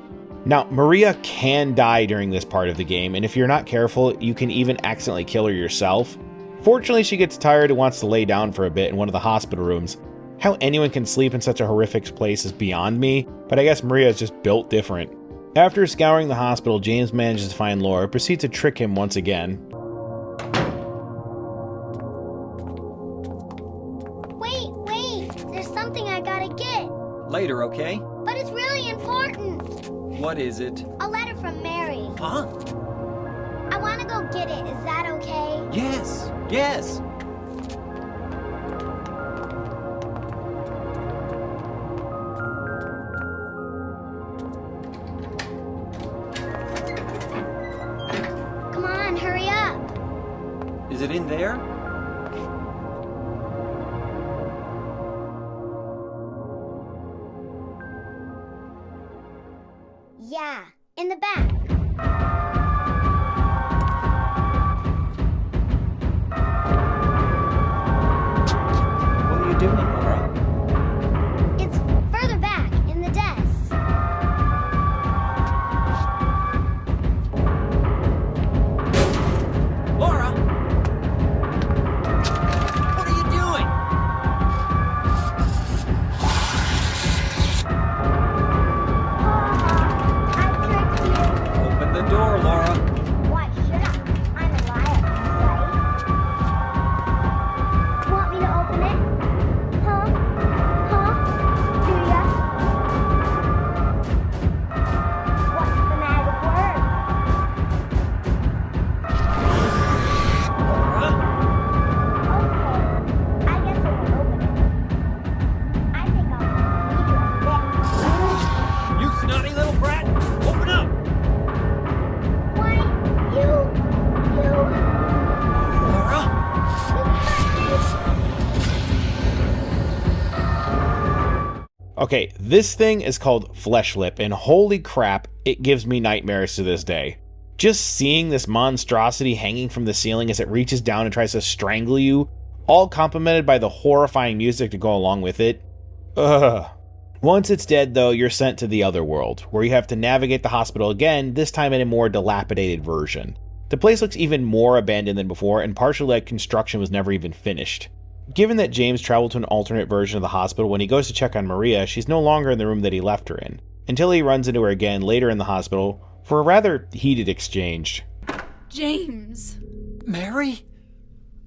Now, Maria can die during this part of the game, and if you're not careful, you can even accidentally kill her yourself. Fortunately, she gets tired and wants to lay down for a bit in one of the hospital rooms. How anyone can sleep in such a horrific place is beyond me, but I guess Maria is just built different. After scouring the hospital, James manages to find Laura, proceeds to trick him once again. Wait, there's something I gotta get. Later, okay? But it's really important. What is it? A letter from Mary. Huh? I wanna go get it. Is that okay? Yes. Come on, hurry up. Is it in there? Yeah, in the back. What are you doing, Laura? It's further back, in the desk. Laura! What are you doing? I tricked you. Open the door, Laura. Why should I? I'm a liar, right? Want me to open it? Huh? Do ya? What's the magic word? Laura? Okay, I guess I won't open it. I think I'll leave you a You snotty little brat! Open up! bit. Why? You. Laura? Okay, this thing is called Flesh Lip, and holy crap, it gives me nightmares to this day. Just seeing this monstrosity hanging from the ceiling as it reaches down and tries to strangle you, all complemented by the horrifying music to go along with it. Ugh. Once it's dead, though, you're sent to the other world, where you have to navigate the hospital again, this time in a more dilapidated version. The place looks even more abandoned than before, and partially like construction was never even finished. Given that James traveled to an alternate version of the hospital when he goes to check on Maria, she's no longer in the room that he left her in, until he runs into her again later in the hospital for a rather heated exchange. James! Mary?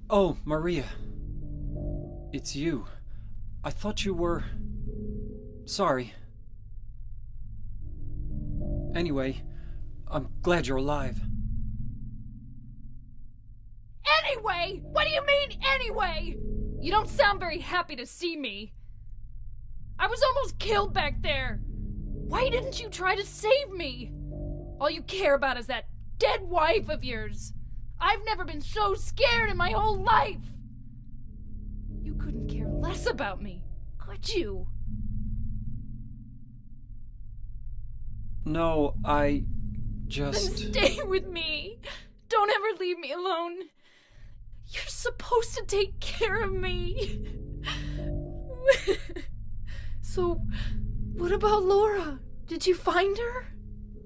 Oh, Maria. It's you. I thought you were... Sorry. Anyway, I'm glad you're alive. Anyway? What do you mean, anyway? You don't sound very happy to see me. I was almost killed back there. Why didn't you try to save me? All you care about is that dead wife of yours. I've never been so scared in my whole life. You couldn't care less about me, could you? No, I Then just... stay with me. Don't ever leave me alone. You're supposed to take care of me. So, what about Laura? Did you find her?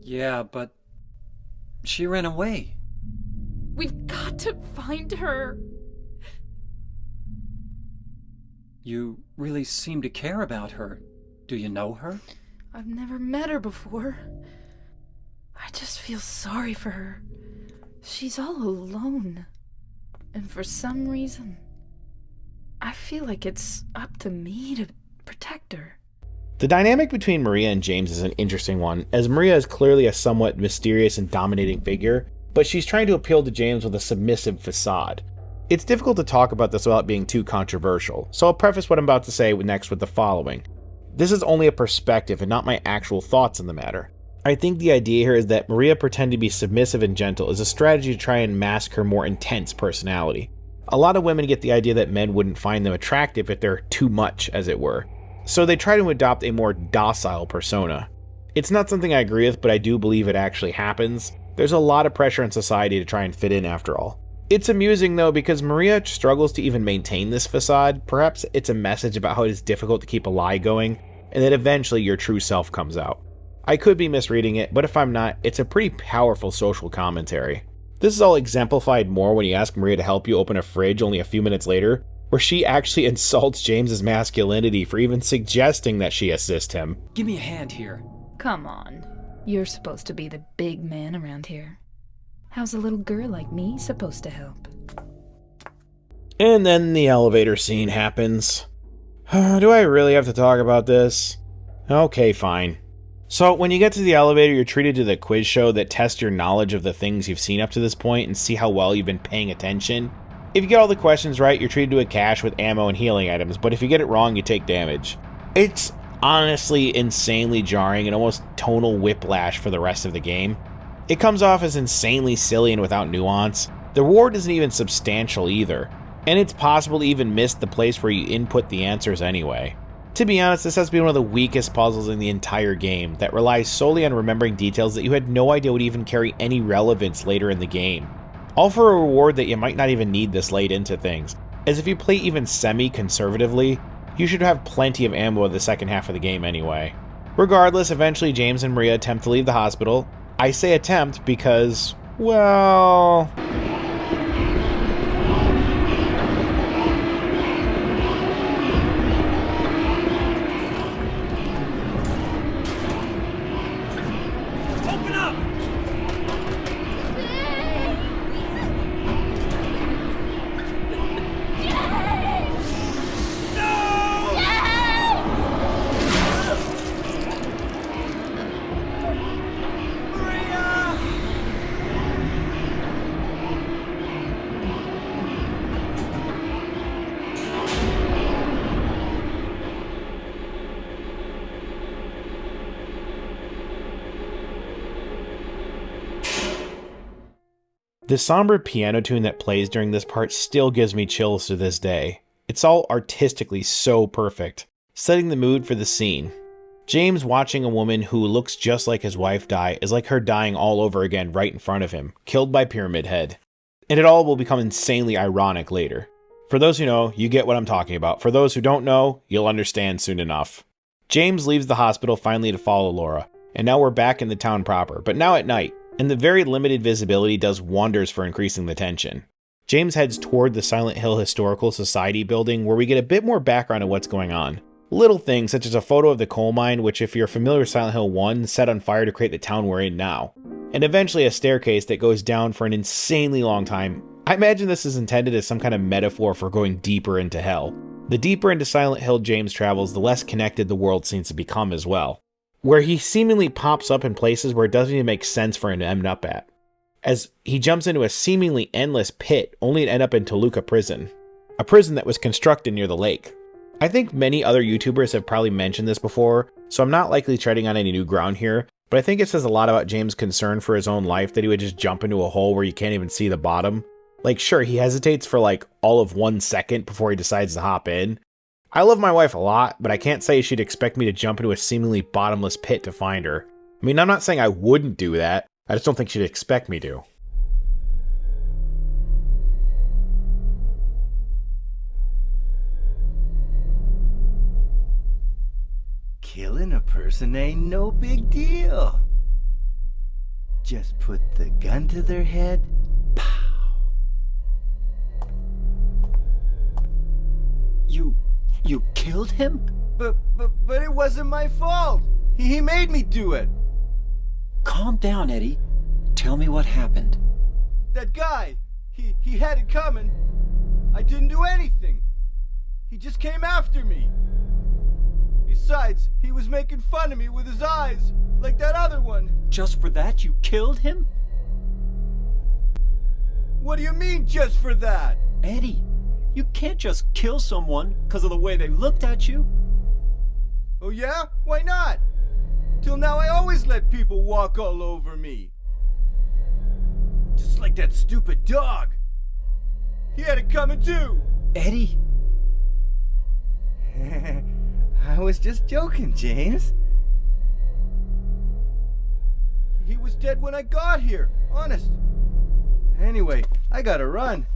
Yeah, but... she ran away. We've got to find her. You really seem to care about her. Do you know her? I've never met her before. I just feel sorry for her. She's all alone. And for some reason, I feel like it's up to me to protect her. The dynamic between Maria and James is an interesting one, as Maria is clearly a somewhat mysterious and dominating figure, but she's trying to appeal to James with a submissive facade. It's difficult to talk about this without being too controversial, so I'll preface what I'm about to say next with the following. This is only a perspective and not my actual thoughts on the matter. I think the idea here is that Maria pretending to be submissive and gentle is a strategy to try and mask her more intense personality. A lot of women get the idea that men wouldn't find them attractive if they're too much, as it were. So they try to adopt a more docile persona. It's not something I agree with, but I do believe it actually happens. There's a lot of pressure in society to try and fit in after all. It's amusing though because Maria struggles to even maintain this facade. Perhaps it's a message about how it is difficult to keep a lie going, and that eventually your true self comes out. I could be misreading it, but if I'm not, it's a pretty powerful social commentary. This is all exemplified more when you ask Maria to help you open a fridge only a few minutes later, where she actually insults James's masculinity for even suggesting that she assist him. Give me a hand here. Come on. You're supposed to be the big man around here. How's a little girl like me supposed to help? And then the elevator scene happens. Do I really have to talk about this? Okay, fine. So, when you get to the elevator, you're treated to the quiz show that tests your knowledge of the things you've seen up to this point and see how well you've been paying attention. If you get all the questions right, you're treated to a cache with ammo and healing items, but if you get it wrong, you take damage. It's honestly insanely jarring and almost tonal whiplash for the rest of the game. It comes off as insanely silly and without nuance. The reward isn't even substantial either, and it's possible to even miss the place where you input the answers anyway. To be honest, this has to be one of the weakest puzzles in the entire game that relies solely on remembering details that you had no idea would even carry any relevance later in the game. All for a reward that you might not even need this late into things, as if you play even semi-conservatively, you should have plenty of ammo in the second half of the game anyway. Regardless, eventually James and Maria attempt to leave the hospital. I say attempt because, well... The somber piano tune that plays during this part still gives me chills to this day. It's all artistically so perfect, setting the mood for the scene. James watching a woman who looks just like his wife die is like her dying all over again right in front of him, killed by Pyramid Head. And it all will become insanely ironic later. For those who know, you get what I'm talking about. For those who don't know, you'll understand soon enough. James leaves the hospital finally to follow Laura, and now we're back in the town proper, but now at night. And the very limited visibility does wonders for increasing the tension. James heads toward the Silent Hill Historical Society building where we get a bit more background on what's going on. Little things such as a photo of the coal mine, which if you're familiar with Silent Hill 1, set on fire to create the town we're in now. And eventually a staircase that goes down for an insanely long time. I imagine this is intended as some kind of metaphor for going deeper into hell. The deeper into Silent Hill James travels, the less connected the world seems to become as well. Where he seemingly pops up in places where it doesn't even make sense for him to end up at. As he jumps into a seemingly endless pit, only to end up in Toluca Prison. A prison that was constructed near the lake. I think many other YouTubers have probably mentioned this before, so I'm not likely treading on any new ground here, but I think it says a lot about James' concern for his own life that he would just jump into a hole where you can't even see the bottom. Like, sure, he hesitates for like all of 1 second before he decides to hop in. I love my wife a lot, but I can't say she'd expect me to jump into a seemingly bottomless pit to find her. I mean, I'm not saying I wouldn't do that, I just don't think she'd expect me to. Killing a person ain't no big deal. Just put the gun to their head. Pow. You killed him? But it wasn't my fault. He made me do it. Calm down, Eddie. Tell me what happened. That guy, he had it coming. I didn't do anything. He just came after me. Besides, he was making fun of me with his eyes, like that other one. Just for that, you killed him? What do you mean, just for that? Eddie, you can't just kill someone because of the way they looked at you. Oh yeah? Why not? Till now I always let people walk all over me. Just like that stupid dog. He had it coming too. Eddie? I was just joking, James. He was dead when I got here, honest. Anyway, I gotta run.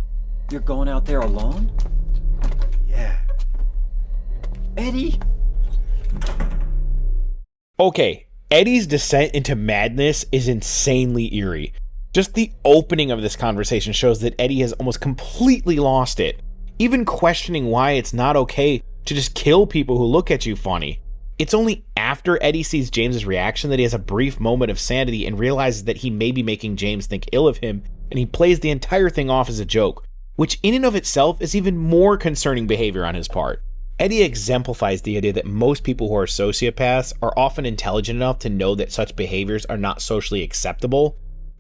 You're going out there alone? Yeah. Eddie? Okay, Eddie's descent into madness is insanely eerie. Just the opening of this conversation shows that Eddie has almost completely lost it, even questioning why it's not okay to just kill people who look at you funny. It's only after Eddie sees James's reaction that he has a brief moment of sanity and realizes that he may be making James think ill of him, and he plays the entire thing off as a joke, which in and of itself is even more concerning behavior on his part. Eddie exemplifies the idea that most people who are sociopaths are often intelligent enough to know that such behaviors are not socially acceptable,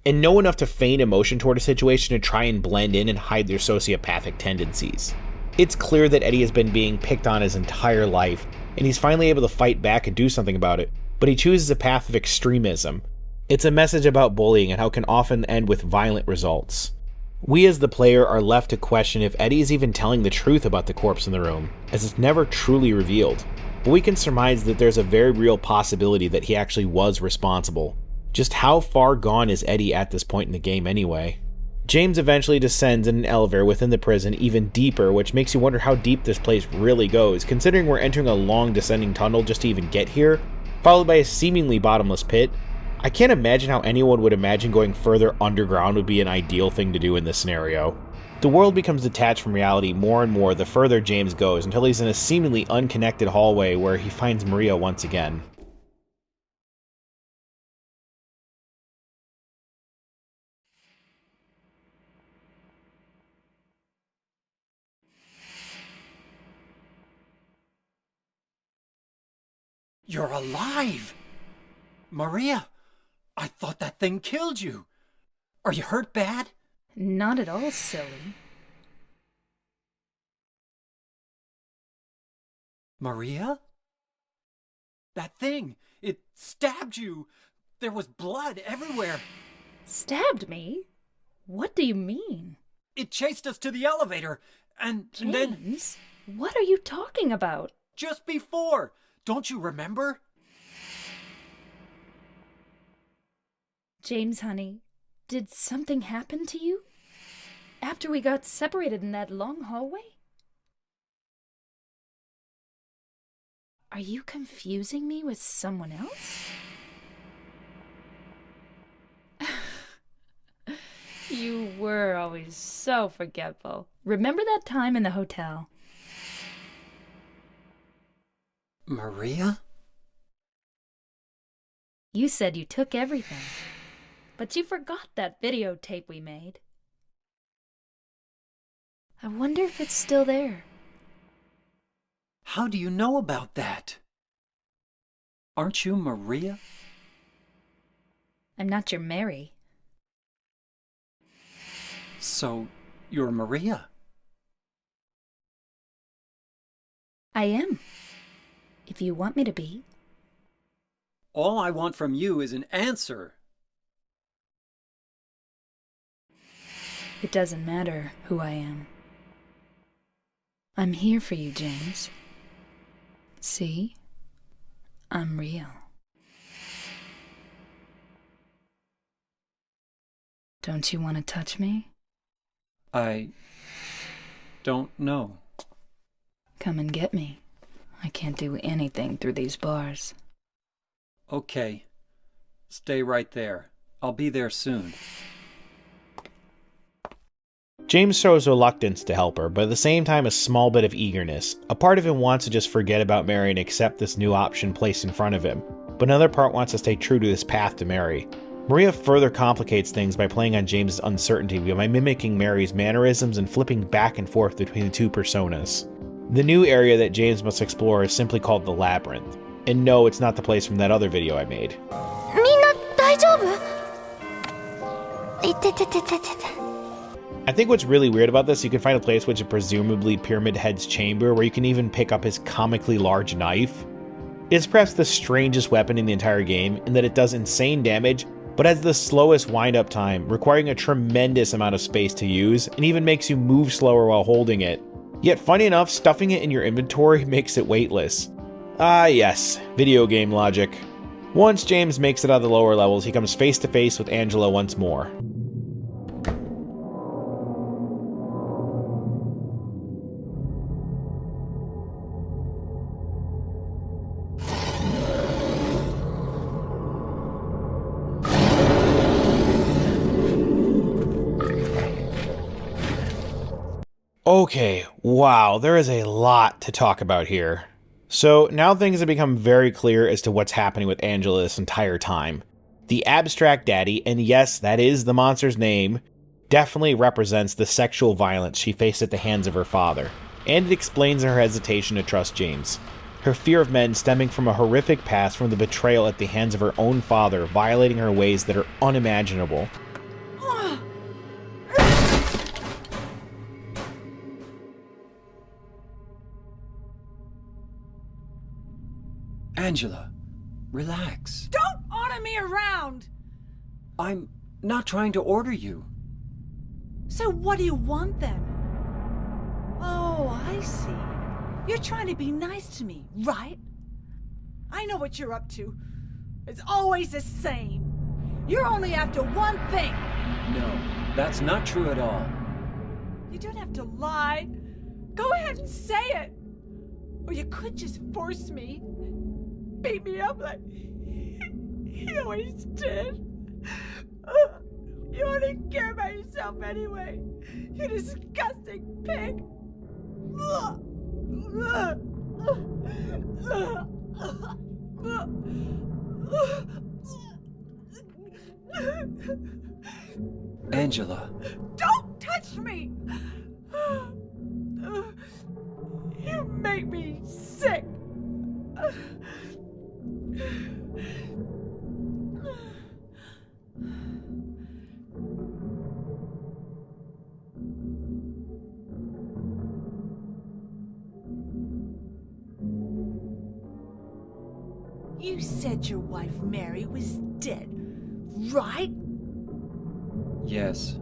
and know enough to feign emotion toward a situation to try and blend in and hide their sociopathic tendencies. It's clear that Eddie has been being picked on his entire life, and he's finally able to fight back and do something about it, but he chooses a path of extremism. It's a message about bullying and how it can often end with violent results. We as the player are left to question if Eddie is even telling the truth about the corpse in the room, as it's never truly revealed, but we can surmise that there's a very real possibility that he actually was responsible. Just how far gone is Eddie at this point in the game anyway? James eventually descends in an elevator within the prison even deeper, which makes you wonder how deep this place really goes, considering we're entering a long descending tunnel just to even get here, followed by a seemingly bottomless pit. I can't imagine how anyone would imagine going further underground would be an ideal thing to do in this scenario. The world becomes detached from reality more and more the further James goes, until he's in a seemingly unconnected hallway where he finds Maria once again. You're alive! Maria, I thought that thing killed you. Are you hurt bad? Not at all, silly. Maria? That thing, it stabbed you. There was blood everywhere. Stabbed me? What do you mean? It chased us to the elevator, and then... James, what are you talking about? Just before! Don't you remember? James, honey, did something happen to you? After we got separated in that long hallway? Are you confusing me with someone else? You were always so forgetful. Remember that time in the hotel? Maria? You said you took everything, but you forgot that videotape we made. I wonder if it's still there. How do you know about that? Aren't you Maria? I'm not your Mary. So, you're Maria? I am. If you want me to be. All I want from you is an answer. It doesn't matter who I am. I'm here for you, James. See? I'm real. Don't you want to touch me? I don't know. Come and get me. I can't do anything through these bars. Okay. Stay right there. I'll be there soon. James shows reluctance to help her, but at the same time a small bit of eagerness. A part of him wants to just forget about Mary and accept this new option placed in front of him. but another part wants to stay true to this path to Mary. Maria further complicates things by playing on James's uncertainty by mimicking Mary's mannerisms and flipping back and forth between the two personas. The new area that James must explore is simply called the Labyrinth. And no, it's not the place from that other video I made. I think what's really weird about this, you can find a place which is presumably Pyramid Head's chamber where you can even pick up his comically large knife. It's perhaps the strangest weapon in the entire game in that it does insane damage, but has the slowest wind-up time, requiring a tremendous amount of space to use, and even makes you move slower while holding it. Yet funny enough, stuffing it in your inventory makes it weightless. Ah yes, video game logic. Once James makes it out of the lower levels, he comes face to face with Angela once more. Okay, wow, there is a lot to talk about here. So now things have become very clear as to what's happening with Angela this entire time. The abstract daddy, and yes, that is the monster's name, definitely represents the sexual violence she faced at the hands of her father, and it explains her hesitation to trust James. Her fear of men stemming from a horrific past from the betrayal at the hands of her own father, violating her ways that are unimaginable. Angela, relax. Don't order me around! I'm not trying to order you. So what do you want then? Oh, I see. You're trying to be nice to me, right? I know what you're up to. It's always the same. You're only after one thing. No, that's not true at all. You don't have to lie. Go ahead and say it. Or you could just force me. Beat me up like he always did. You only care about yourself anyway. You disgusting pig. Angela. Don't touch me! You make me sick. You said your wife Mary was dead, right? Yes.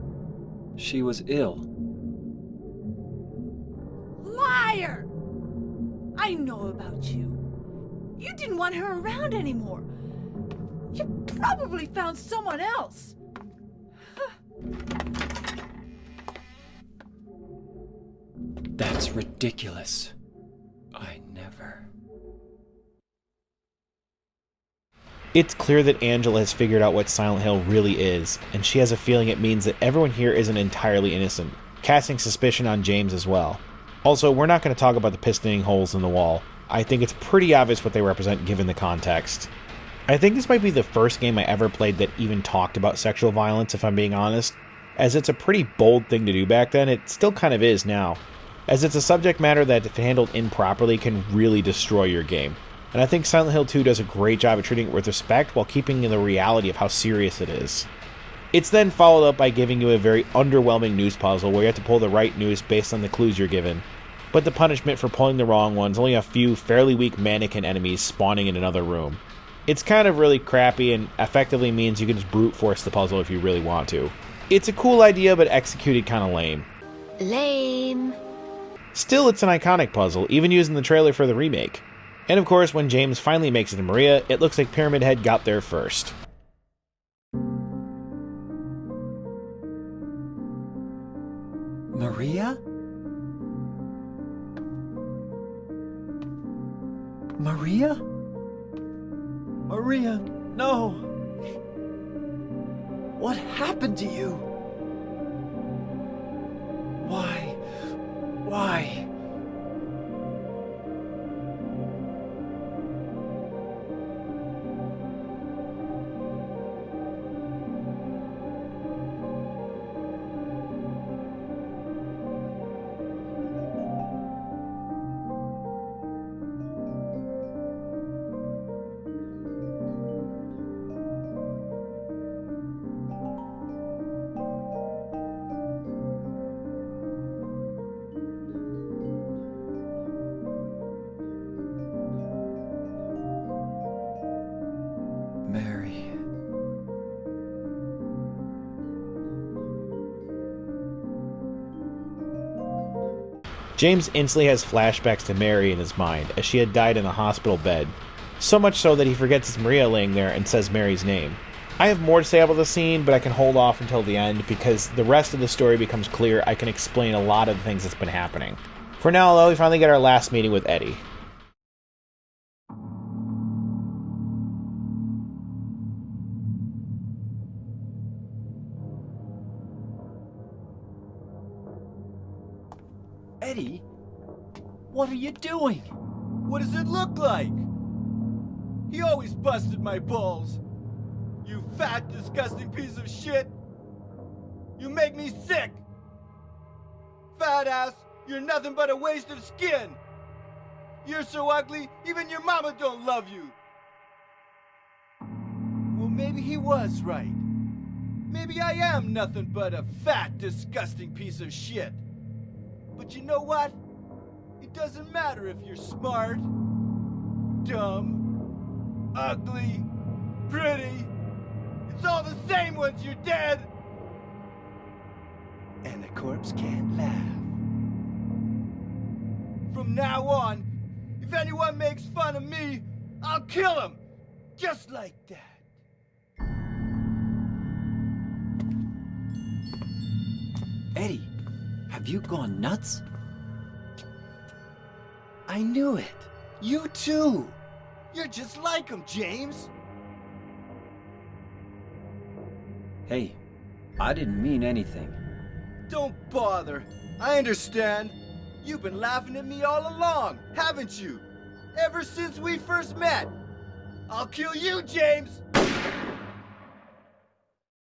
She was ill. Liar! I know about you. You didn't want her around anymore. You probably found someone else. That's ridiculous. I never... It's clear that Angela has figured out what Silent Hill really is, and she has a feeling it means that everyone here isn't entirely innocent, casting suspicion on James as well. Also, we're not going to talk about the pistoning holes in the wall. I think it's pretty obvious what they represent given the context. I think this might be the first game I ever played that even talked about sexual violence, if I'm being honest, as it's a pretty bold thing to do back then. It still kind of is now, as it's a subject matter that, if handled improperly, can really destroy your game. And I think Silent Hill 2 does a great job of treating it with respect while keeping in the reality of how serious it is. It's then followed up by giving you a very underwhelming news puzzle where you have to pull the right news based on the clues you're given. But the punishment for pulling the wrong one's only a few fairly weak mannequin enemies spawning in another room. It's kind of really crappy and effectively means you can just brute force the puzzle if you really want to. It's a cool idea, but executed kind of lame. Lame. Still, it's an iconic puzzle, even used in the trailer for the remake. And of course, when James finally makes it to Maria, it looks like Pyramid Head got there first. Maria? Maria? Maria, no! What happened to you? Why? Why? James instantly has flashbacks to Mary in his mind, as she had died in a hospital bed. So much so that he forgets it's Maria laying there and says Mary's name. I have more to say about the scene, but I can hold off until the end because the rest of the story becomes clear. I can explain a lot of the things that's been happening. For now, though, we finally get our last meeting with Eddie. Eddie? What are you doing? What does it look like? He always busted my balls. You fat, disgusting piece of shit. You make me sick. Fat ass, you're nothing but a waste of skin. You're so ugly, even your mama don't love you. Well, maybe he was right. Maybe I am nothing but a fat, disgusting piece of shit. But you know what? It doesn't matter if you're smart, dumb, ugly, pretty. It's all the same once you're dead. And a corpse can't laugh. From now on, if anyone makes fun of me, I'll kill him. Just like that. Eddie, have you gone nuts? I knew it. You too. You're just like him, James. Hey, I didn't mean anything. Don't bother. I understand. You've been laughing at me all along, haven't you? Ever since we first met. I'll kill you, James!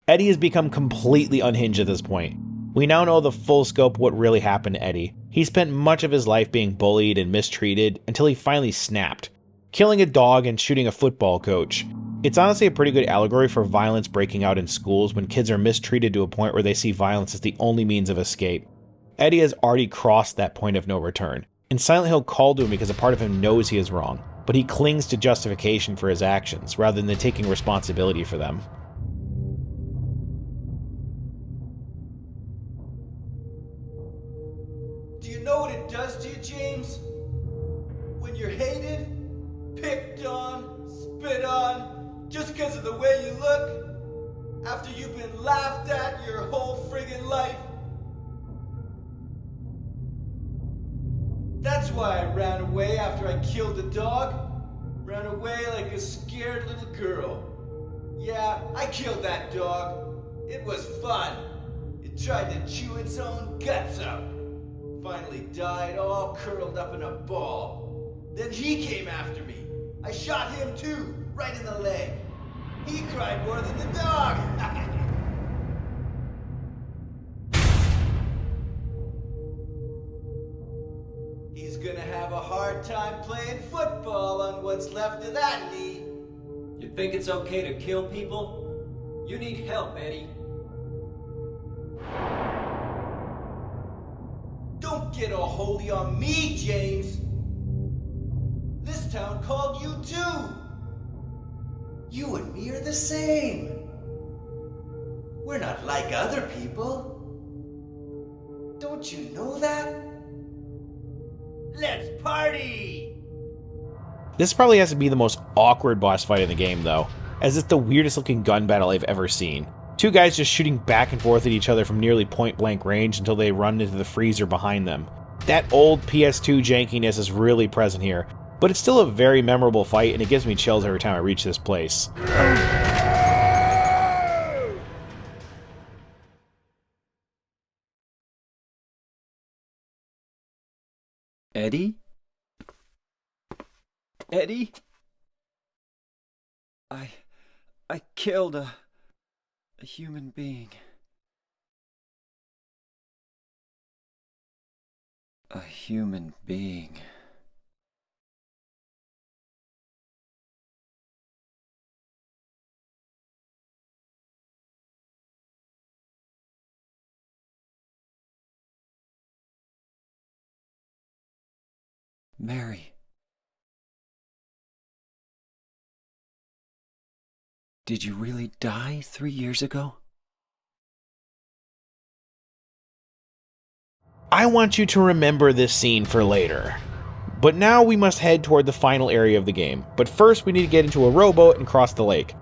Eddie has become completely unhinged at this point. We now know the full scope of what really happened to Eddie. He spent much of his life being bullied and mistreated until he finally snapped, killing a dog and shooting a football coach. It's honestly a pretty good allegory for violence breaking out in schools when kids are mistreated to a point where they see violence as the only means of escape. Eddie has already crossed that point of no return, and Silent Hill called to him because a part of him knows he is wrong, but he clings to justification for his actions rather than taking responsibility for them. Do you know what it does to you, James? When you're hated, picked on, spit on, just because of the way you look, after you've been laughed at your whole friggin' life. That's why I ran away after I killed the dog. Ran away like a scared little girl. Yeah, I killed that dog. It was fun. It tried to chew its own guts out. Finally died all curled up in a ball. Then he came after me. I shot him too, right in the leg. He cried more than the dog. He's gonna have a hard time playing football on what's left of that knee. You think it's okay to kill people? You need help, Eddie. Don't get all holy on me, James. This town called you too. You and me are the same. We're not like other people. Don't you know that? Let's party! This probably has to be the most awkward boss fight in the game, though, as it's the weirdest looking gun battle I've ever seen. Two guys just shooting back and forth at each other from nearly point-blank range until they run into the freezer behind them. That old PS2 jankiness is really present here, but it's still a very memorable fight and it gives me chills every time I reach this place. Eddie? Eddie? I killed a human being. A human being. Mary. Did you really die 3 years ago? I want you to remember this scene for later. But now we must head toward the final area of the game. But first we need to get into a rowboat and cross the lake.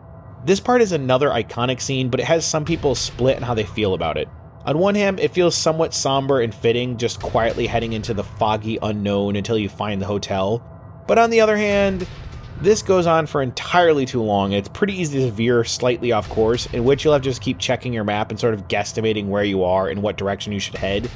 This part is another iconic scene, but it has some people split on how they feel about it. On one hand, it feels somewhat somber and fitting, just quietly heading into the foggy unknown until you find the hotel. But on the other hand, this goes on for entirely too long, and it's pretty easy to veer slightly off course, in which you'll have to just keep checking your map and sort of guesstimating where you are and what direction you should head.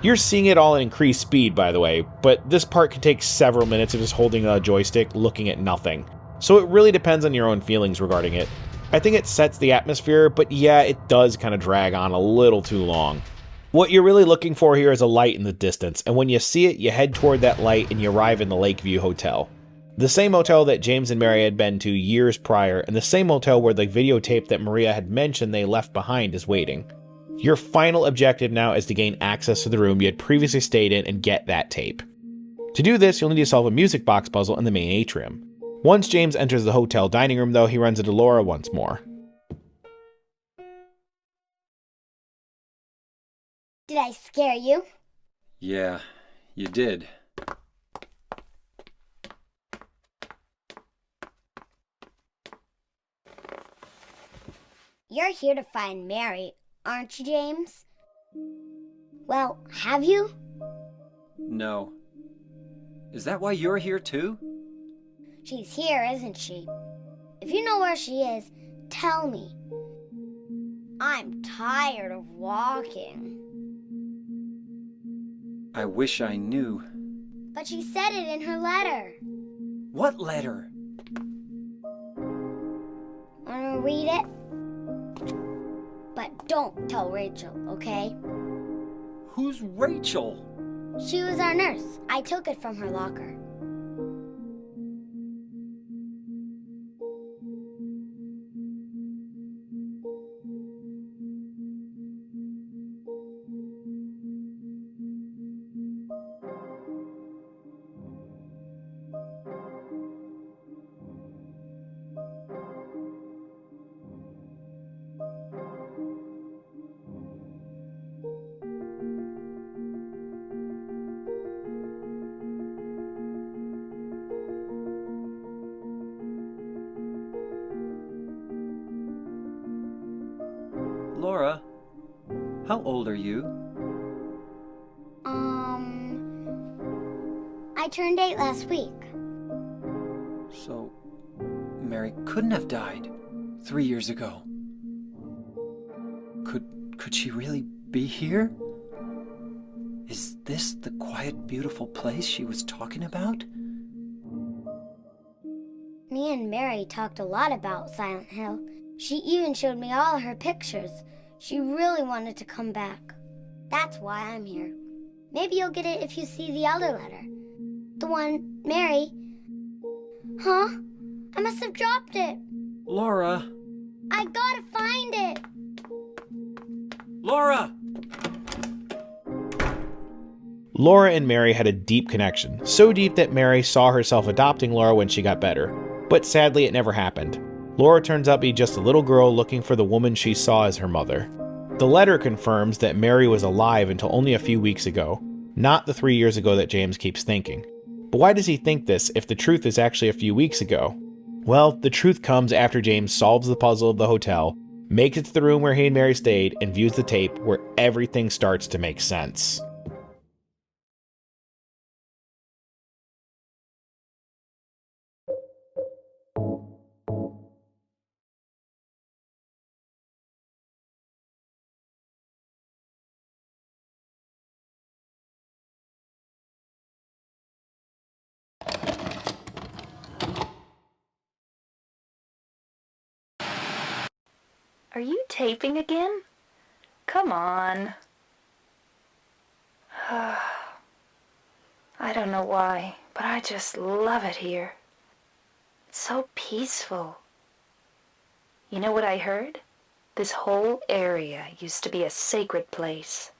You're seeing it all at increased speed, by the way, but this part can take several minutes of just holding a joystick, looking at nothing. So it really depends on your own feelings regarding it. I think it sets the atmosphere, but yeah, it does kind of drag on a little too long. What you're really looking for here is a light in the distance, and when you see it, you head toward that light and you arrive in the Lakeview Hotel. The same hotel that James and Mary had been to years prior, and the same hotel where the videotape that Maria had mentioned they left behind is waiting. Your final objective now is to gain access to the room you had previously stayed in and get that tape. To do this, you'll need to solve a music box puzzle in the main atrium. Once James enters the hotel dining room, though, he runs into Laura once more. Did I scare you? Yeah, you did. You're here to find Mary, aren't you, James? Well, have you? No. Is that why you're here too? She's here, isn't she? If you know where she is, tell me. I'm tired of walking. I wish I knew. But she said it in her letter. What letter? Wanna read it? But don't tell Rachel, okay? Who's Rachel? She was our nurse. I took it from her locker. Laura, how old are you? I turned 8 last week. So, Mary couldn't have died 3 years ago. Could she really be here? Is this the quiet, beautiful place she was talking about? Me and Mary talked a lot about Silent Hill. She even showed me all her pictures. She really wanted to come back. That's why I'm here. Maybe you'll get it if you see the other letter. The one Mary... Huh? I must have dropped it. Laura! I gotta find it. Laura! Laura and Mary had a deep connection, so deep that Mary saw herself adopting Laura when she got better. But sadly, it never happened. Laura turns out to be just a little girl looking for the woman she saw as her mother. The letter confirms that Mary was alive until only a few weeks ago, not the 3 years ago that James keeps thinking. But why does he think this if the truth is actually a few weeks ago? Well, the truth comes after James solves the puzzle of the hotel, makes it to the room where he and Mary stayed, and views the tape where everything starts to make sense. Are you taping again? Come on. I don't know why, but I just love it here. It's so peaceful. You know what I heard? This whole area used to be a sacred place.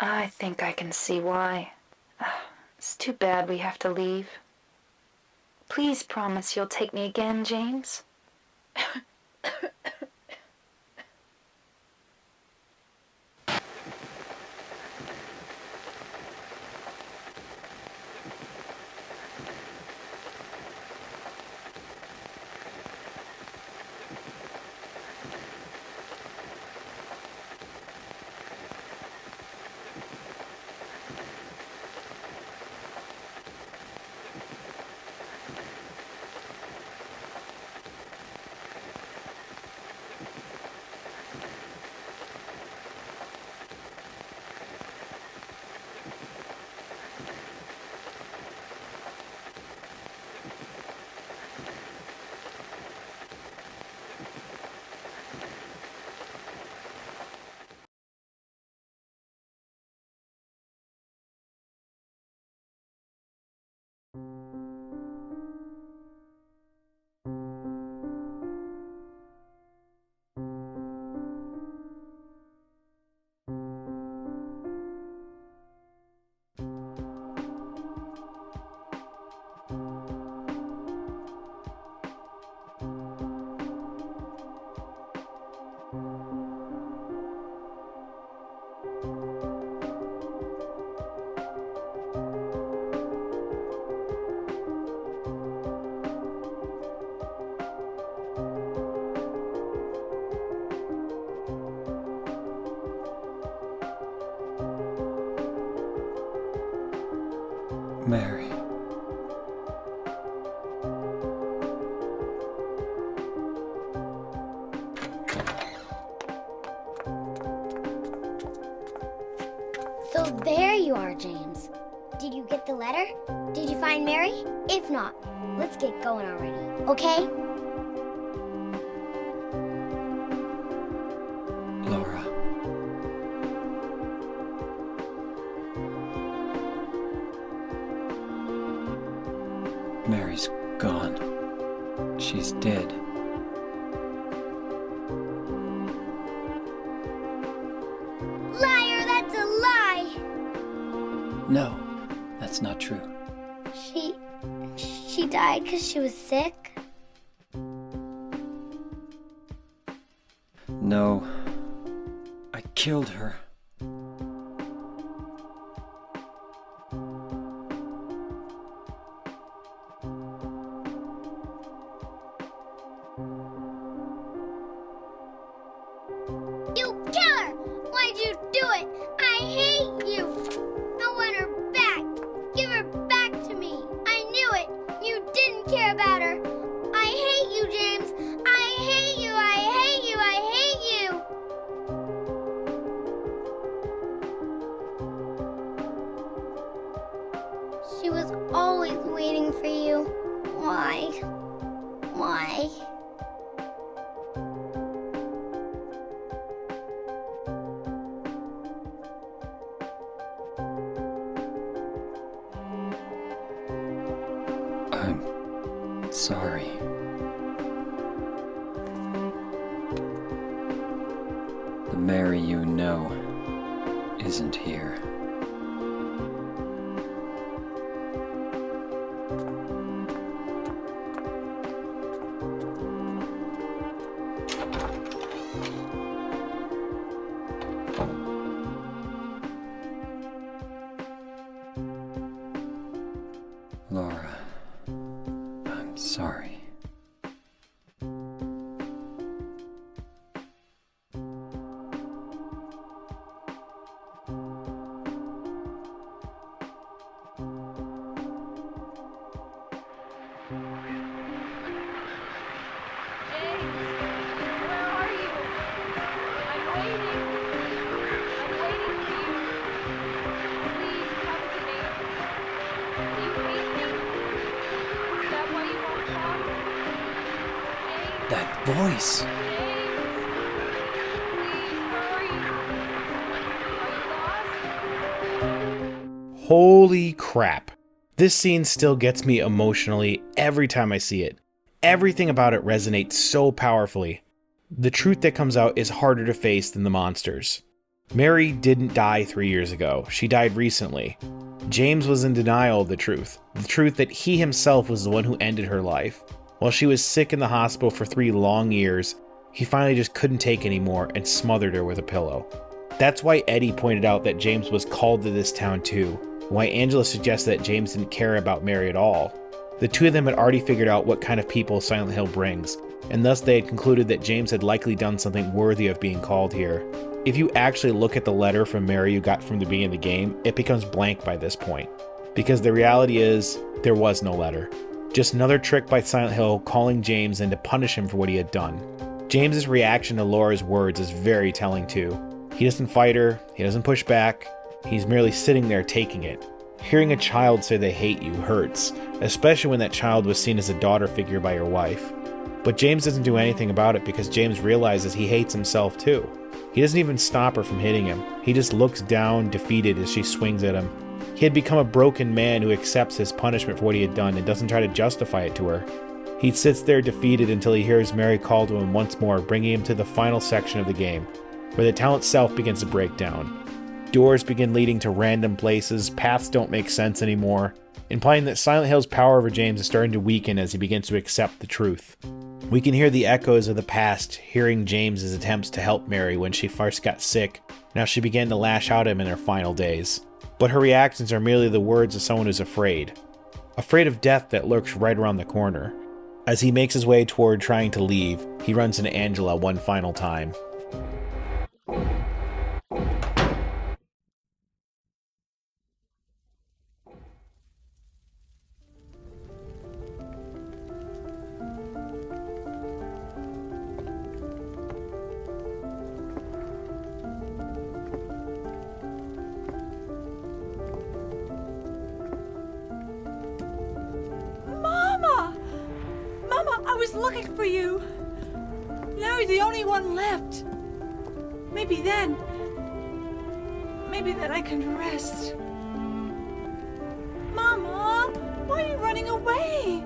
I think I can see why. It's too bad we have to leave. Please promise you'll take me again, James. Mary. So there you are, James. Did you get the letter? Did you find Mary? If not, let's get going already, okay? Laura. Mary's gone. She's dead. Liar, that's a lie! No, that's not true. She died because she was sick? No, I killed her. You killer! Why'd you do it? I hate you! I want her back! Give her back to me! I knew it! You didn't care about her! I hate you, James! I hate you! I hate you! I hate you! She was always waiting for you. Why? Why? I'm sorry. The Mary you know isn't here. Laura, I'm sorry. That voice! Holy crap. This scene still gets me emotionally every time I see it. Everything about it resonates so powerfully. The truth that comes out is harder to face than the monsters. Mary didn't die 3 years ago. She died recently. James was in denial of the truth that he himself was the one who ended her life. While she was sick in the hospital for 3 long years, he finally just couldn't take anymore and smothered her with a pillow. That's why Eddie pointed out that James was called to this town too, why Angela suggested that James didn't care about Mary at all. The two of them had already figured out what kind of people Silent Hill brings, and thus they had concluded that James had likely done something worthy of being called here. If you actually look at the letter from Mary you got from the beginning of the game, it becomes blank by this point. Because the reality is, there was no letter. Just another trick by Silent Hill calling James in to punish him for what he had done. James's reaction to Laura's words is very telling too. He doesn't fight her, he doesn't push back, he's merely sitting there taking it. Hearing a child say they hate you hurts, especially when that child was seen as a daughter figure by your wife. But James doesn't do anything about it because James realizes he hates himself too. He doesn't even stop her from hitting him. He just looks down, defeated, as she swings at him. He had become a broken man who accepts his punishment for what he had done and doesn't try to justify it to her. He sits there defeated until he hears Mary call to him once more, bringing him to the final section of the game, where the town itself begins to break down. Doors begin leading to random places, paths don't make sense anymore, implying that Silent Hill's power over James is starting to weaken as he begins to accept the truth. We can hear the echoes of the past, hearing James's attempts to help Mary when she first got sick, now she began to lash out at him in her final days. But her reactions are merely the words of someone who's afraid. Afraid of death that lurks right around the corner. As he makes his way toward trying to leave, he runs into Angela one final time. was looking for you. Now you're the only one left. Maybe then I can rest. Mama, why are you running away?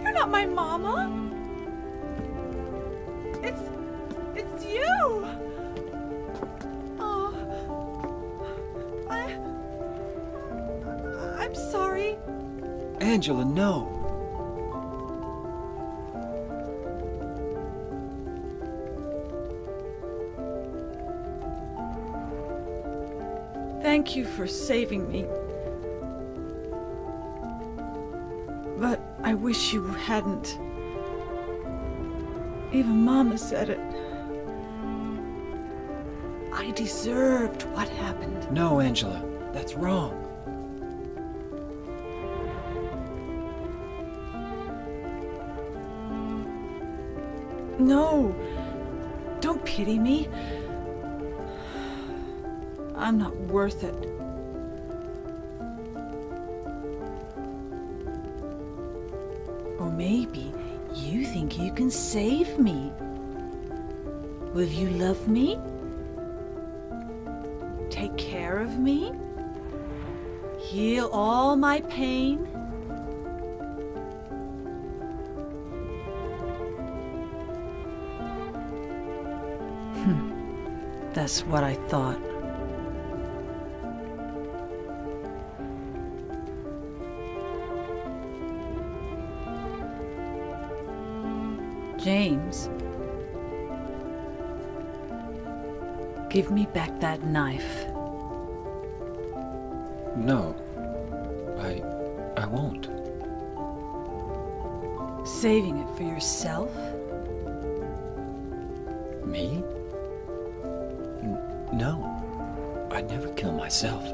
You're not my mama. It's you. Oh, I'm sorry. Angela, no. Thank you for saving me. But I wish you hadn't. Even Mama said it. I deserved what happened. No, Angela, that's wrong. No, don't pity me. I'm not worth it. Or maybe you think you can save me. Will you love me? Take care of me? Heal all my pain? That's what I thought. James, give me back that knife. No, I won't. Saving it for yourself? Me? No, I'd never kill myself.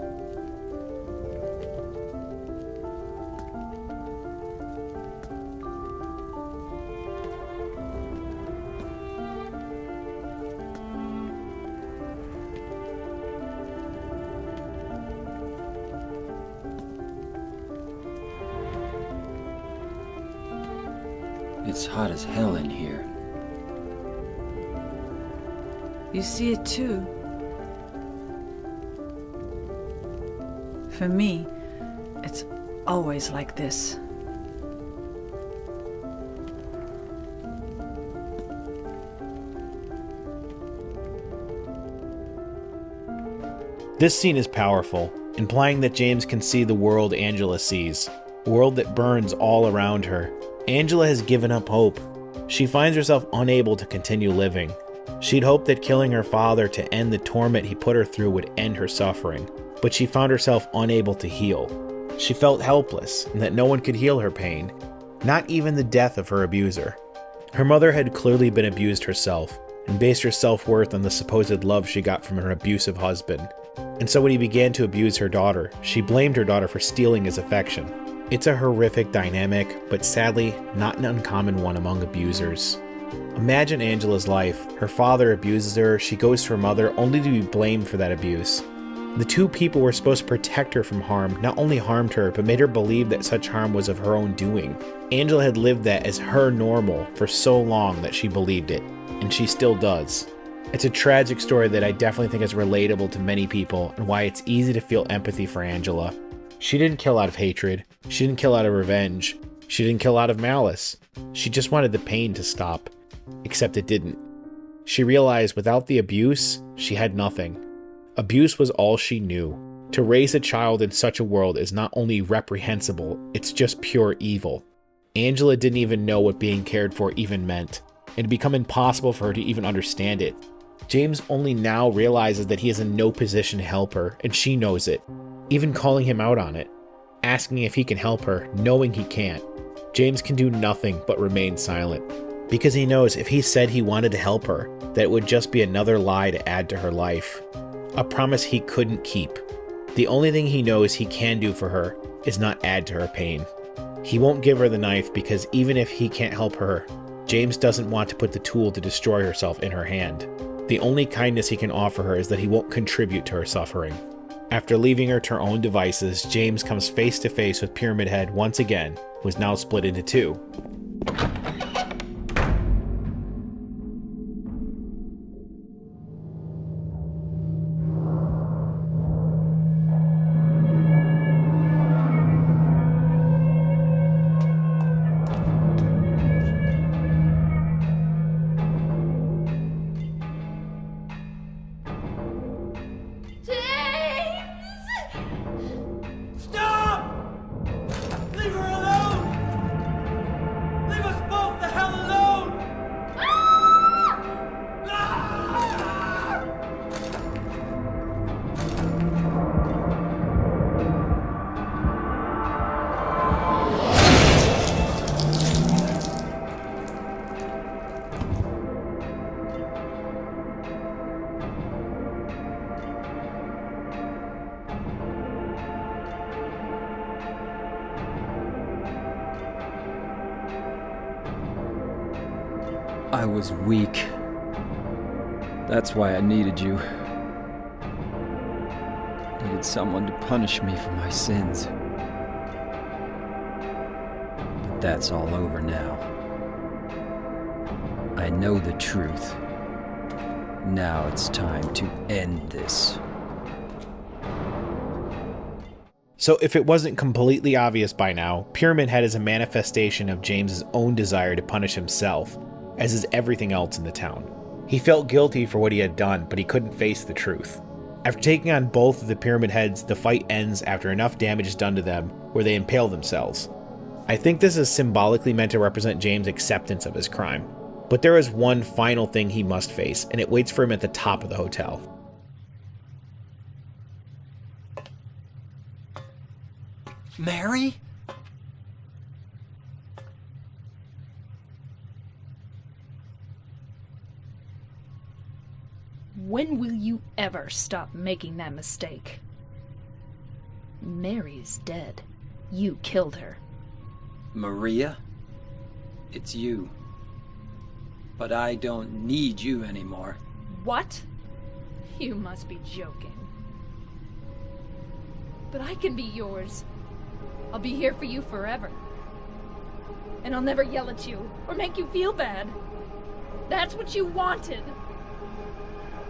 It's hot as hell in here. You see it too. For me, it's always like this. This scene is powerful, implying that James can see the world Angela sees, a world that burns all around her. Angela has given up hope. She finds herself unable to continue living. She'd hoped that killing her father to end the torment he put her through would end her suffering, but she found herself unable to heal. She felt helpless and that no one could heal her pain, not even the death of her abuser. Her mother had clearly been abused herself and based her self-worth on the supposed love she got from her abusive husband. And so when he began to abuse her daughter, she blamed her daughter for stealing his affection. It's a horrific dynamic, but sadly, not an uncommon one among abusers. Imagine Angela's life. Her father abuses her, she goes to her mother only to be blamed for that abuse. The two people were supposed to protect her from harm not only harmed her, but made her believe that such harm was of her own doing. Angela had lived that as her normal for so long that she believed it, and she still does. It's a tragic story that I definitely think is relatable to many people, and why it's easy to feel empathy for Angela. She didn't kill out of hatred, she didn't kill out of revenge, she didn't kill out of malice. She just wanted the pain to stop, except it didn't. She realized without the abuse, she had nothing. Abuse was all she knew. To raise a child in such a world is not only reprehensible, it's just pure evil. Angela didn't even know what being cared for even meant, and it became impossible for her to even understand it. James only now realizes that he is in no position to help her, and she knows it, even calling him out on it, asking if he can help her, knowing he can't. James can do nothing but remain silent, because he knows if he said he wanted to help her, that it would just be another lie to add to her life. A promise he couldn't keep. The only thing he knows he can do for her is not add to her pain. He won't give her the knife because even if he can't help her, James doesn't want to put the tool to destroy herself in her hand. The only kindness he can offer her is that he won't contribute to her suffering. After leaving her to her own devices, James comes face to face with Pyramid Head once again, who is now split into two. I was weak. That's why I needed you. Needed someone to punish me for my sins. But that's all over now. I know the truth. Now it's time to end this. So if it wasn't completely obvious by now, Pyramid Head is a manifestation of James's own desire to punish himself, as is everything else in the town. He felt guilty for what he had done, but he couldn't face the truth. After taking on both of the Pyramid Heads, the fight ends after enough damage is done to them, where they impale themselves. I think this is symbolically meant to represent James' acceptance of his crime. But there is one final thing he must face, and it waits for him at the top of the hotel. Mary? When will you ever stop making that mistake? Mary's dead. You killed her. Maria? It's you. But I don't need you anymore. What? You must be joking. But I can be yours. I'll be here for you forever. And I'll never yell at you or make you feel bad. That's what you wanted.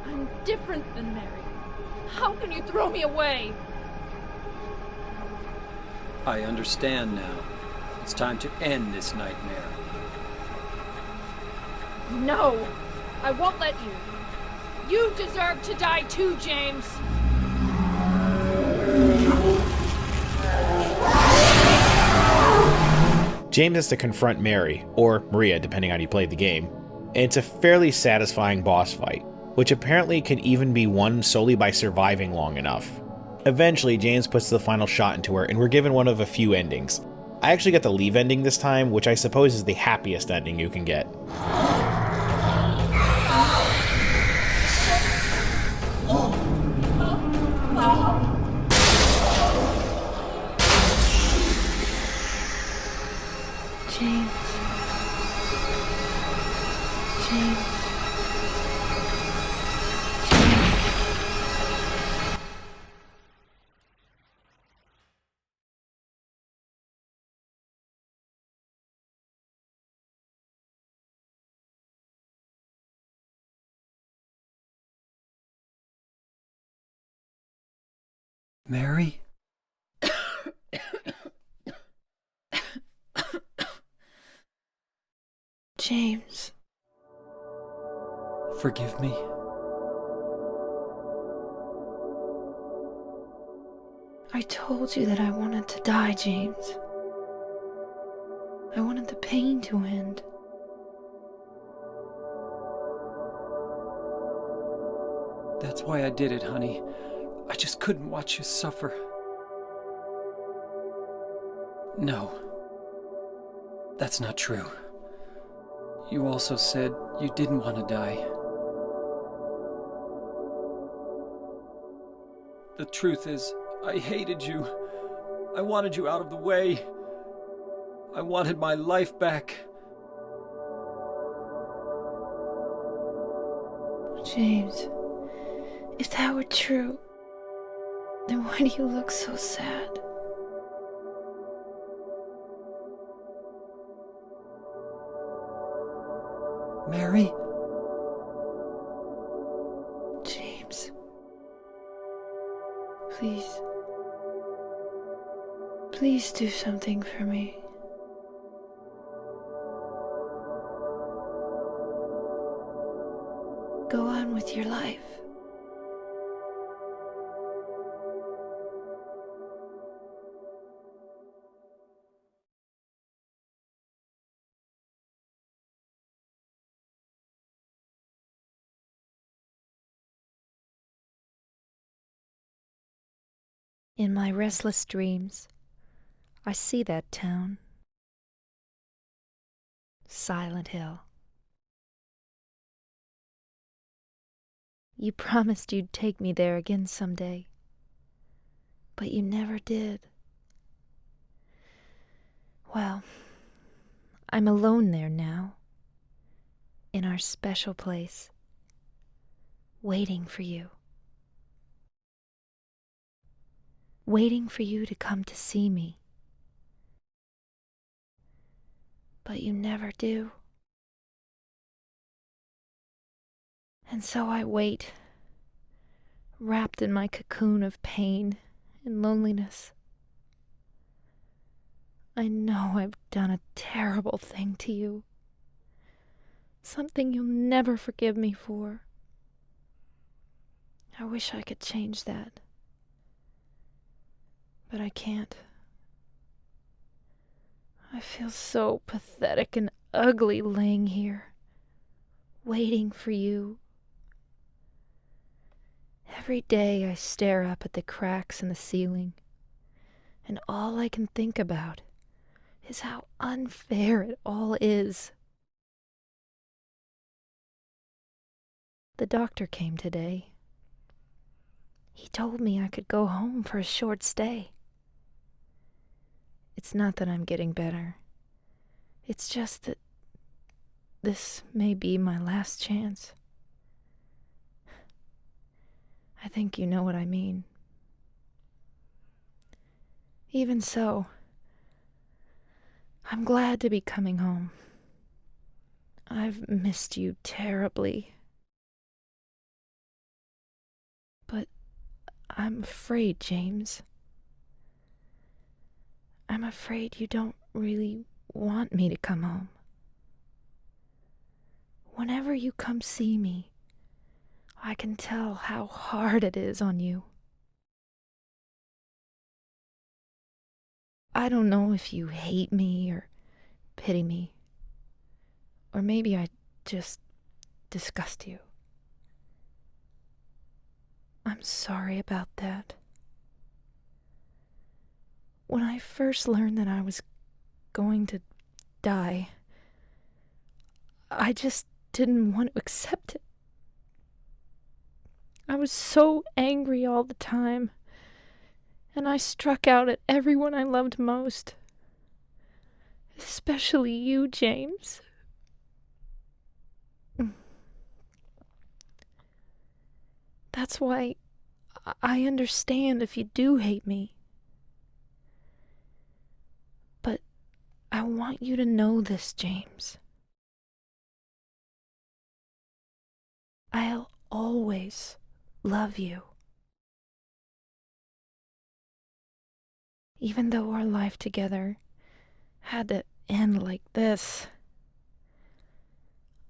I'm different than Mary. How can you throw me away? I understand now. It's time to end this nightmare. No! I won't let you. You deserve to die too, James! James has to confront Mary, or Maria depending on how you played the game, and it's a fairly satisfying boss fight, which apparently can even be won solely by surviving long enough. Eventually, James puts the final shot into her, and we're given one of a few endings. I actually got the leave ending this time, which I suppose is the happiest ending you can get. James. James. Mary? James. Forgive me. I told you that I wanted to die, James. I wanted the pain to end. That's why I did it, honey. I just couldn't watch you suffer. No. That's not true. You also said you didn't want to die. The truth is, I hated you. I wanted you out of the way. I wanted my life back. James, if that were true, Then why do you look so sad? Mary? James. Please. Please do something for me. Go on with your life. In my restless dreams, I see that town. Silent Hill. You promised you'd take me there again someday, but you never did. Well, I'm alone there now, in our special place, waiting for you. Waiting for you to come to see me. But you never do. And so I wait, wrapped in my cocoon of pain and loneliness. I know I've done a terrible thing to you. Something you'll never forgive me for. I wish I could change that. But I can't. I feel so pathetic and ugly laying here, waiting for you. Every day I stare up at the cracks in the ceiling, and all I can think about is how unfair it all is. The doctor came today. He told me I could go home for a short stay. It's not that I'm getting better. It's just that this may be my last chance. I think you know what I mean. Even so, I'm glad to be coming home. I've missed you terribly. But I'm afraid, James. I'm afraid you don't really want me to come home. Whenever you come see me, I can tell how hard it is on you. I don't know if you hate me or pity me, or maybe I just disgust you. I'm sorry about that. When I first learned that I was going to die, I just didn't want to accept it. I was so angry all the time, and I struck out at everyone I loved most. Especially you, James. That's why I understand if you do hate me. But I want you to know this, James. I'll always love you. Even though our life together had to end like this,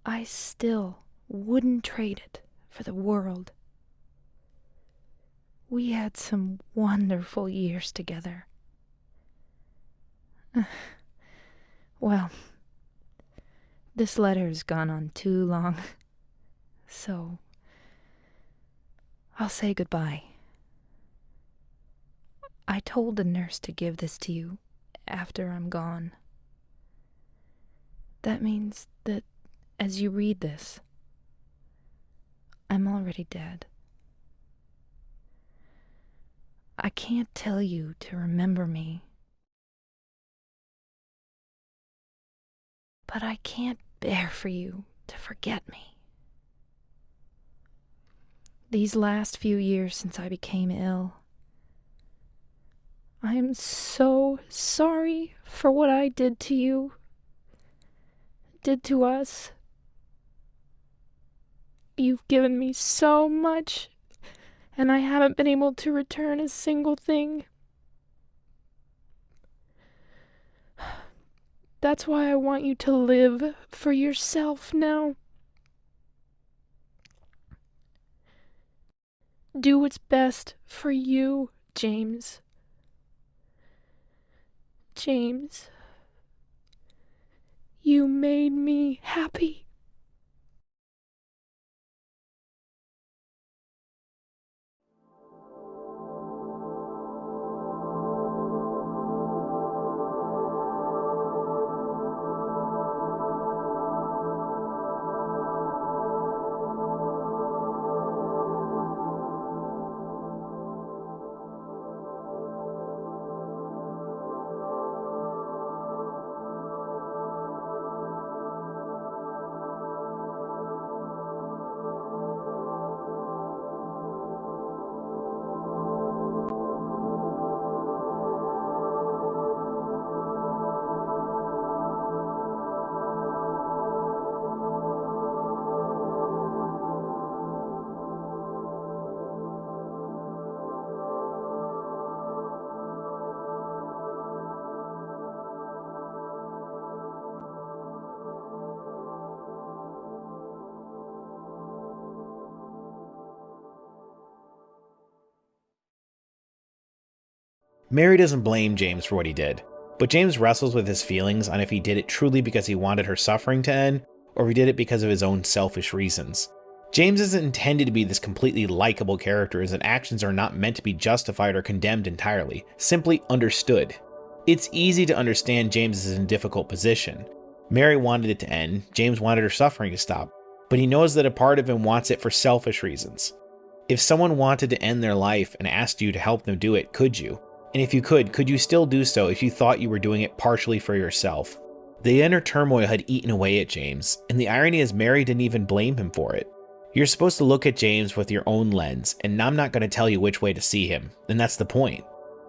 I still wouldn't trade it for the world. We had some wonderful years together. Well, this letter's gone on too long, so I'll say goodbye. I told the nurse to give this to you after I'm gone. That means that as you read this, I'm already dead. I can't tell you to remember me, but I can't bear for you to forget me. These last few years since I became ill, I'm so sorry for what I did to you. Did to us. You've given me so much, and I haven't been able to return a single thing. That's why I want you to live for yourself now. Do what's best for you, James. James, you made me happy. Mary doesn't blame James for what he did, but James wrestles with his feelings on if he did it truly because he wanted her suffering to end, or if he did it because of his own selfish reasons. James isn't intended to be this completely likable character, as his actions are not meant to be justified or condemned entirely, simply understood. It's easy to understand James is in a difficult position. Mary wanted it to end, James wanted her suffering to stop, but he knows that a part of him wants it for selfish reasons. If someone wanted to end their life and asked you to help them do it, could you? And if you could you still do so if you thought you were doing it partially for yourself? The inner turmoil had eaten away at James, and the irony is Mary didn't even blame him for it. You're supposed to look at James with your own lens, and I'm not going to tell you which way to see him, and that's the point.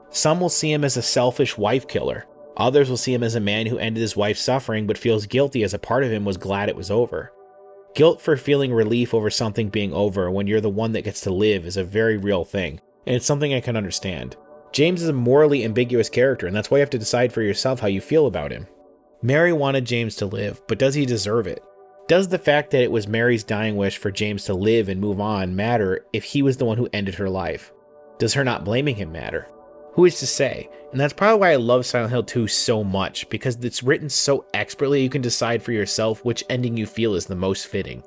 Some will see him as a selfish wife killer. Others will see him as a man who ended his wife's suffering but feels guilty as a part of him was glad it was over. Guilt for feeling relief over something being over when you're the one that gets to live is a very real thing, and it's something I can understand. James is a morally ambiguous character, and that's why you have to decide for yourself how you feel about him. Mary wanted James to live, but does he deserve it? Does the fact that it was Mary's dying wish for James to live and move on matter if he was the one who ended her life? Does her not blaming him matter? Who is to say? And that's probably why I love Silent Hill 2 so much, because it's written so expertly you can decide for yourself which ending you feel is the most fitting.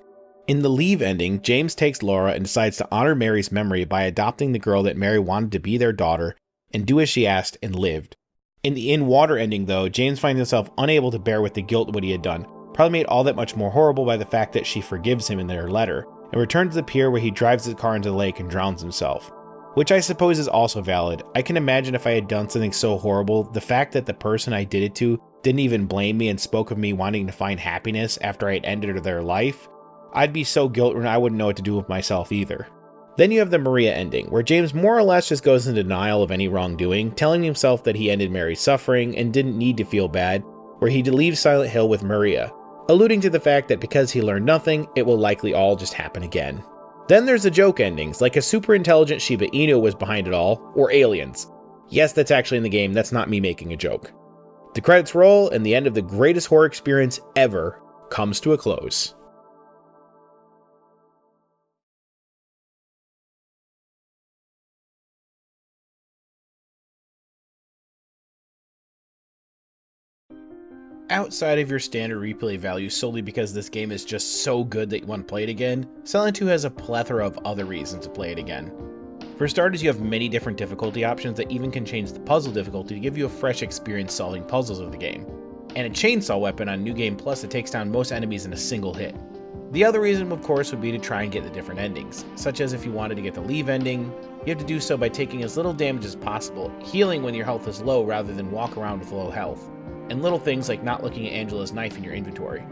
In the Leave ending, James takes Laura and decides to honor Mary's memory by adopting the girl that Mary wanted to be their daughter and do as she asked and lived. In the In Water ending though, James finds himself unable to bear with the guilt of what he had done, probably made all that much more horrible by the fact that she forgives him in their letter, and returns to the pier where he drives his car into the lake and drowns himself. Which I suppose is also valid. I can imagine if I had done something so horrible, the fact that the person I did it to didn't even blame me and spoke of me wanting to find happiness after I had ended their life, I'd be so guilt-ridden I wouldn't know what to do with myself either. Then you have the Maria ending, where James more or less just goes in denial of any wrongdoing, telling himself that he ended Mary's suffering and didn't need to feel bad, where he leaves Silent Hill with Maria, alluding to the fact that because he learned nothing, it will likely all just happen again. Then there's the joke endings, like a super intelligent Shiba Inu was behind it all, or aliens. Yes, that's actually in the game, that's not me making a joke. The credits roll, and the end of the greatest horror experience ever comes to a close. Outside of your standard replay value solely because this game is just so good that you want to play it again, Silent 2 has a plethora of other reasons to play it again. For starters, you have many different difficulty options that even can change the puzzle difficulty to give you a fresh experience solving puzzles of the game, and a chainsaw weapon on New Game Plus that takes down most enemies in a single hit. The other reason, of course, would be to try and get the different endings, such as if you wanted to get the Leave ending, you have to do so by taking as little damage as possible, healing when your health is low rather than walk around with low health, and little things like not looking at Angela's knife in your inventory.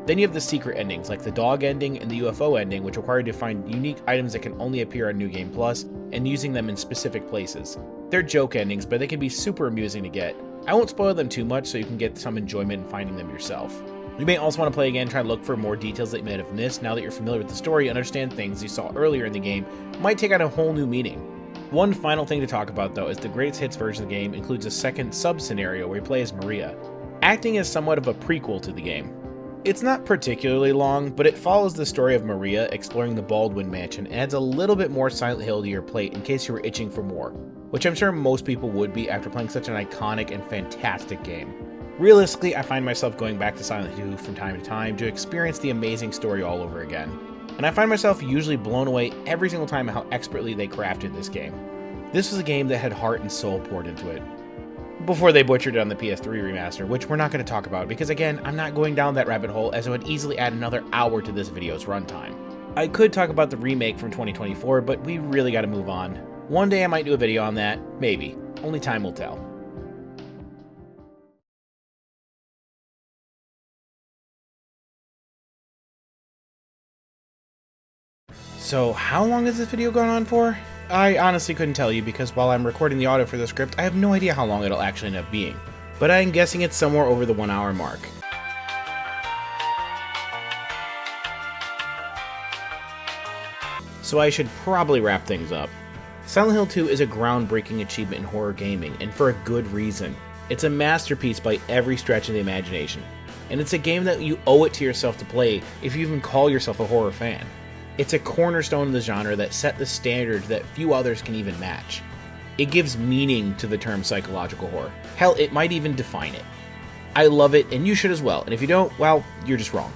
Then you have the secret endings, like the dog ending and the UFO ending, which require you to find unique items that can only appear on New Game Plus, and using them in specific places. They're joke endings, but they can be super amusing to get. I won't spoil them too much so you can get some enjoyment in finding them yourself. You may also want to play again, try to look for more details that you may have missed now that you're familiar with the story and understand things you saw earlier in the game might take on a whole new meaning. One final thing to talk about though is the greatest hits version of the game includes a second sub-scenario where you play as Maria, acting as somewhat of a prequel to the game. It's not particularly long, but it follows the story of Maria exploring the Baldwin Mansion and adds a little bit more Silent Hill to your plate in case you were itching for more, which I'm sure most people would be after playing such an iconic and fantastic game. Realistically, I find myself going back to Silent Hill from time to time to experience the amazing story all over again, and I find myself usually blown away every single time at how expertly they crafted this game. This was a game that had heart and soul poured into it, before they butchered it on the PS3 remaster, which we're not going to talk about because again, I'm not going down that rabbit hole as it would easily add another hour to this video's runtime. I could talk about the remake from 2024, but we really got to move on. One day I might do a video on that, maybe. Only time will tell. So how long has this video gone on for? I honestly couldn't tell you because while I'm recording the audio for the script, I have no idea how long it'll actually end up being. But I'm guessing it's somewhere over the 1 hour mark. So I should probably wrap things up. Silent Hill 2 is a groundbreaking achievement in horror gaming, and for a good reason. It's a masterpiece by every stretch of the imagination, and it's a game that you owe it to yourself to play if you even call yourself a horror fan. It's a cornerstone of the genre that set the standard that few others can even match. It gives meaning to the term psychological horror. Hell, it might even define it. I love it, and you should as well, and if you don't, well, you're just wrong.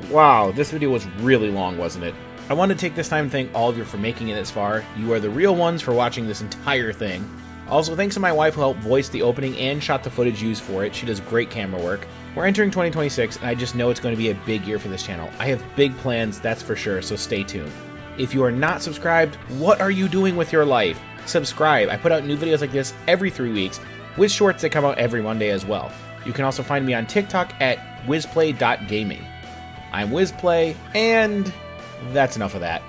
Wow, this video was really long, wasn't it? I want to take this time to thank all of you for making it this far. You are the real ones for watching this entire thing. Also, thanks to my wife who helped voice the opening and shot the footage used for it. She does great camera work. We're entering 2026, and I just know it's going to be a big year for this channel. I have big plans, that's for sure, so stay tuned. If you are not subscribed, what are you doing with your life? Subscribe. I put out new videos like this every 3 weeks, with shorts that come out every Monday as well. You can also find me on TikTok at whizplay.gaming. I'm whizplay, and that's enough of that.